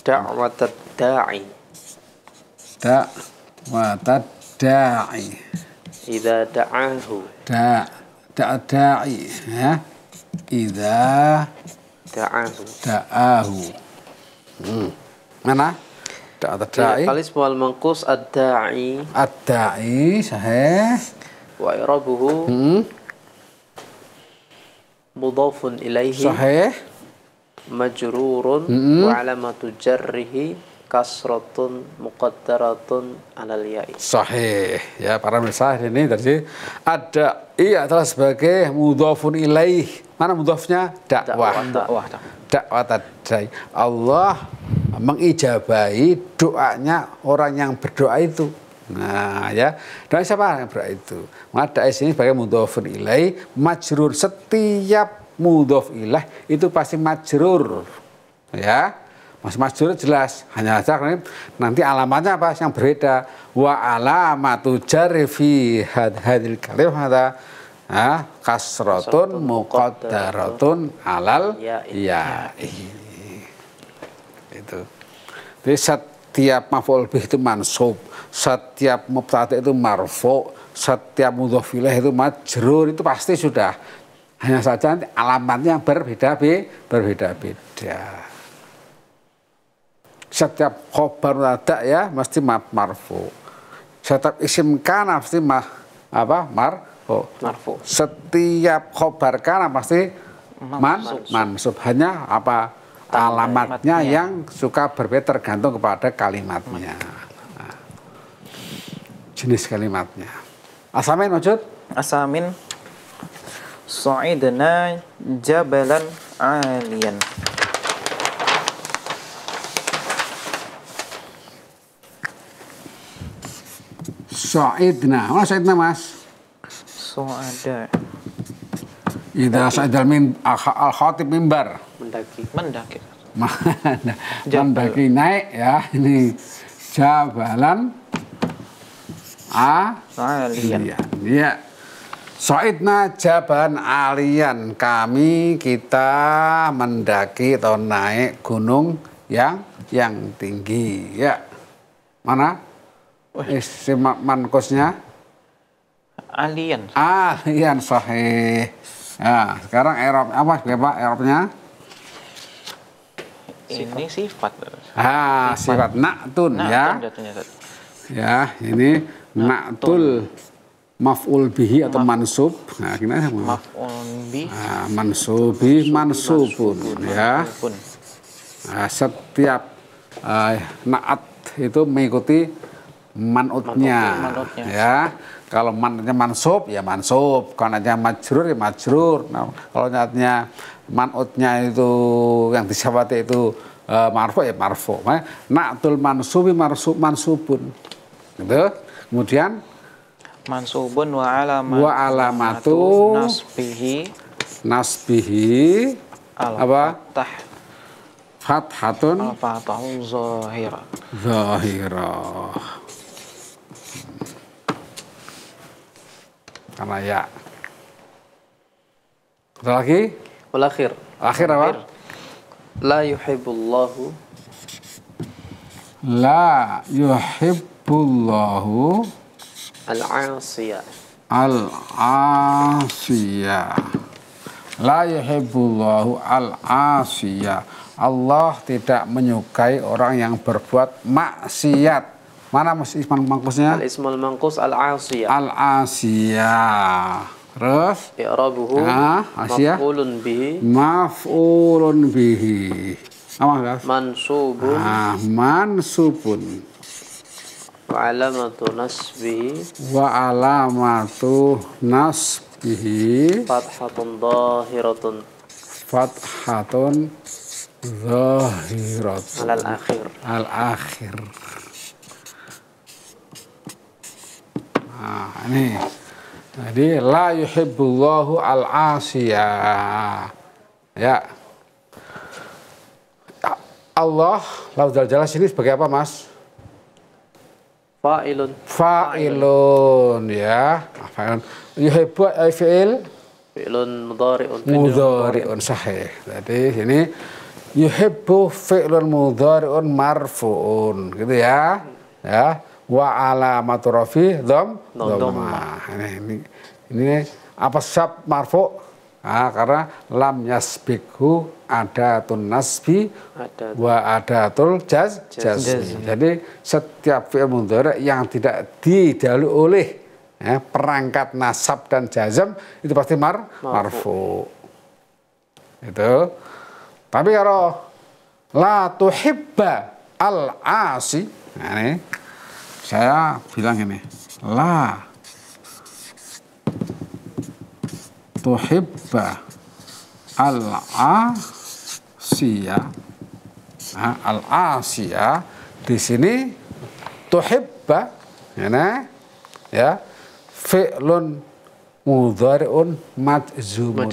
da'watad da'i.
Da'watad da'i.
Idza da'ahu.
Da'i ya. Idza da'ahu. Mana? Da'watad da'i.
Al-ismu al-manqus ad-da'i.
Ad-da'i sahih.
Wa i'rabuhu mudhafun ilaihi.
Sahih.
Majrurun wa alamatu jarrihi kasratun muqaddaratun alal ya'i.
Sahih. Ya, para pemirsa ini dari ada adalah sebagai mudhafun ilaih. Mana mudhafnya? Dakwah. Dakwah tadi. Allah mengijabahi doanya orang yang berdoa itu. Nah, ya. Doa siapa yang berdoa itu? Maka di sini sebagai mudhafun ilaih, majrur. Setiap mudhaf ilaih itu pasti majrur. Ya. Mas majrur jelas, hanya saja nanti alamatnya apa yang berbeda. Wa alamatu jarri fi hadhil kalim hada kasratun muqaddaratun alal ya'i. Itu. Jadi setiap maf'ul bih itu mansub, setiap mubtada itu marfu, setiap mudhaf ilaih itu majrur, itu pasti sudah. Hanya saja nanti alamatnya berbeda-beda. Setiap khobar mubtada ya mesti marfu. Setiap isim kana mesti marfu. Setiap khobar kana pasti mansub. Hanya apa alamatnya yang suka berbeda tergantung kepada kalimatnya. Nah, jenis kalimatnya. Asamin maksud?
Asamin Su'idna jabalan aliyan.
Su'idna. Mana Su'idna mas?
Su'ada.
Idza sa'idal al-khatib mimbar.
Mendaki.
Mendaki naik ya. Ini jabalan
aliyan.
Ya. Soidna jabalan aliyan, kita mendaki atau naik gunung yang tinggi. Ya. Mana? Isim mankusnya?
Aliyan.
Aliyan sahih. Nah, sekarang i'rab apa Pak i'rabnya?
Ini sifat.
Sifat na'tun ya.
Jatuhnya, Ustaz.
Ya, ini na'tul maf'ul bihi atau mansub. Nah, gimana?
Maf'ul bi.
Mansubi mansubun ya.
Mansubun.
Nah, setiap na'at itu mengikuti man'utnya ya. Kalau man'utnya mansub ya mansub, kalau nantinya majrur ya majrur. Nah, kalau nantinya man'utnya itu yang disabati itu marfu ya marfu. Na'tul mansubi mansubun. Gitu. Kemudian
Mansubun wa
alamatu nasbihi apa? Fathatun
Al-fatahu zahira.
Karena ya. Ada lagi?
Wal akhir.
Akhir apa?
La yuhibbullahu al-'asiya.
La yuhibbullahu al-'asiya. Allah tidak menyukai orang yang berbuat maksiat. Mana isman mangkusnya?
Al-ismul manqus al-'asiya.
Al-'asiya. Terus?
I'rabuhu maf'ulun bihi.
Maf'ulun bihi. Apa?
Mansubun.
Mansubun.
Wa alamatu nasbihi. Fathatun zahiratun.
Al-akhir. Nah, ini. Jadi la yuhibbullahu al-'asiya. Ya. Allah lafzul jalal sini sebagai apa, Mas? Fa'ilun ya. Fa'ilun. Yuhibbu fi'il
fi'lun mudhari'un
sahih. Jadi ini yuhibbu fi'lun mudhari'un marfu'un gitu ya. Ya. Wa alamatu rafi dhammah. Ini apa sebab marfu? Karena lam yasbikhu adatun nasbi wa adatul jazmi. Jadi setiap fi'il mudhari' yang tidak didahului oleh perangkat nasab dan jazm itu pasti marfu. Itu. Tapi kalau la tuhibba al-'asi, nah ini saya bilang ini, la tuhibba al-'asiya. Nah, al-'asiya di sini tuhibba ya fi'lun mudhari'un majzumun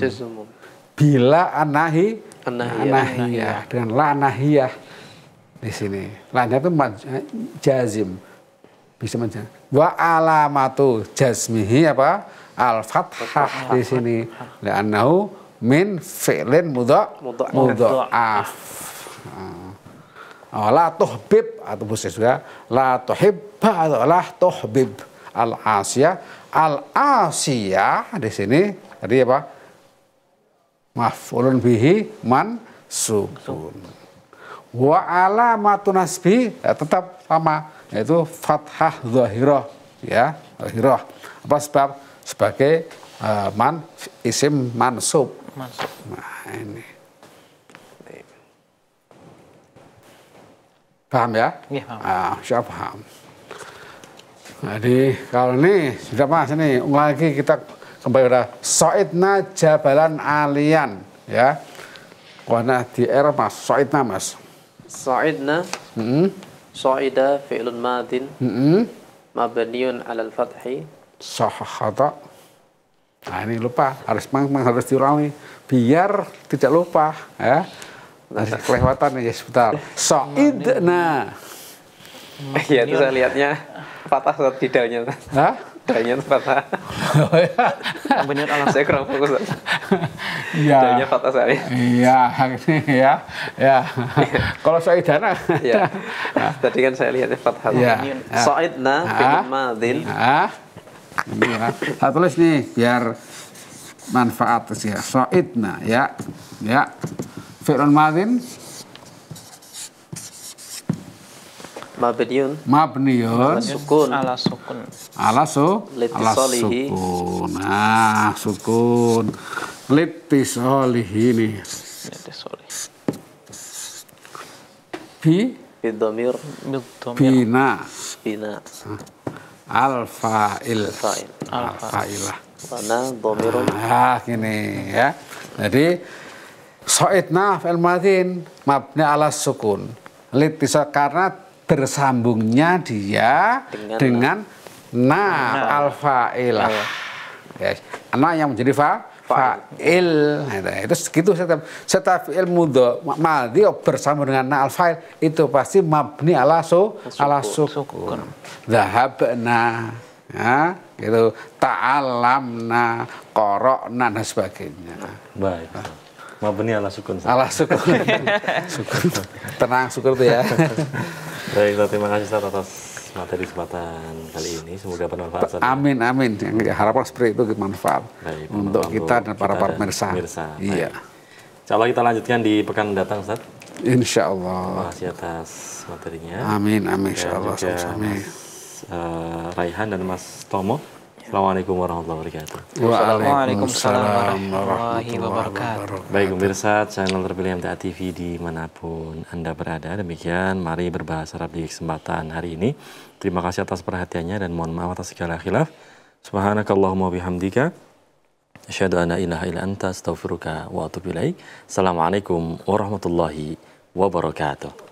bila anahiyah dengan la anahiyah di sini. La-nya itu jazim. Bisa menjadi wa alamatu jazmihi apa al-fathah di sini li'annahu min fi'lin mudha'af. La tuhbib atau bisa juga la tuhibba atau la tuhbib al-'asiyah. Al-'asiyah di sini tadi apa? Maf'ulun bihi mansubun. Wa alamatu nasbi tetap sama, yaitu fathah zahirah ya, zahirah. Apa sebab? Sebagai isim mansub. Nah, ini. Paham ya?
Iya, paham.
Siapa paham? Jadi kalau ini sudah Mas, ini ulang lagi kita kembali pada so'idna jabalan aliyan ya. Warna di era Mas, so'idna Mas.
So'idna. So'ida fi'lun madin. Mabniun 'alal fathi.
Sahata. Nah ini lupa, harus diulangi biar tidak lupa ya. Kelewatan ya sebentar. So'idna.
Iya, itu saya lihatnya patah saat di dalnya.
Hah?
Dalnya patah.
Mabniun ala
Saya kurang fokus.
Iya.
Dalnya patah saya.
Iya, ini ya. Ya. Kalau Saidana.
Iya. Tadi kan saya lihatnya patah.
Iya.
Sa'idna fi'il madin.
Ah. Ini ya. Saya tulis nih biar manfaat ya. Sa'idna ya. Ya. Fi'il madin
Mabniun
mabniun
sukun
ala sukun.
ala
Litisolihi.
sukun. Nah, sukun. Litisolihi nih.
Jadi soleh.
Bi
Bidomir
Bidhamir
bina
bina
al-fa'il.
fa'il.
Al-fa'ilah.
Wana domirun
Ah, gini ya. Jadi so'idna fil madin mabni ala sukun. Litisol karena bersambungnya dia dengan na al-fa'ilah. Ya, na yang menjadi fa'il. Itu segitu setiap fi'il mudho madhi bersambung dengan na al-fa'il itu pasti mabni ala sukun. Dhahabna ya, gitu. Ta'alamna, qara'na dan sebagainya.
Baik. Mabni ala sukun.
Ala sukun. Syukur. Tenang syukur tuh ya.
Baik, terima kasih Ustaz atas materi kesempatan kali ini. Semoga bermanfaat. Ustaz.
Amin amin. Yang harapan seperti itu bermanfaat
Baik,
untuk kita dan para
kita dan
pemirsa.
Baik.
Iya.
Insyaallah kita lanjutkan di pekan mendatang, Ustaz.
Insya
Terima
Allah.
kasih atas materinya.
Amin
Dan
amin insya Allah.
juga
Sama-sama.
Mas Raihan dan Mas Tomo. Assalamualaikum warahmatullahi wabarakatuh.
Waalaikumsalam warahmatullahi wabarakatuh.
Baik pemirsa channel terpilih MTA TV dimanapun Anda berada. Demikian mari berbahasa Arab di kesempatan hari ini. Terima kasih atas perhatiannya dan mohon maaf atas segala khilaf. Subhanakallahumma bihamdika asyhadu an la ilaha illa anta astaghfiruka wa atubu ilaik. Assalamualaikum warahmatullahi wabarakatuh.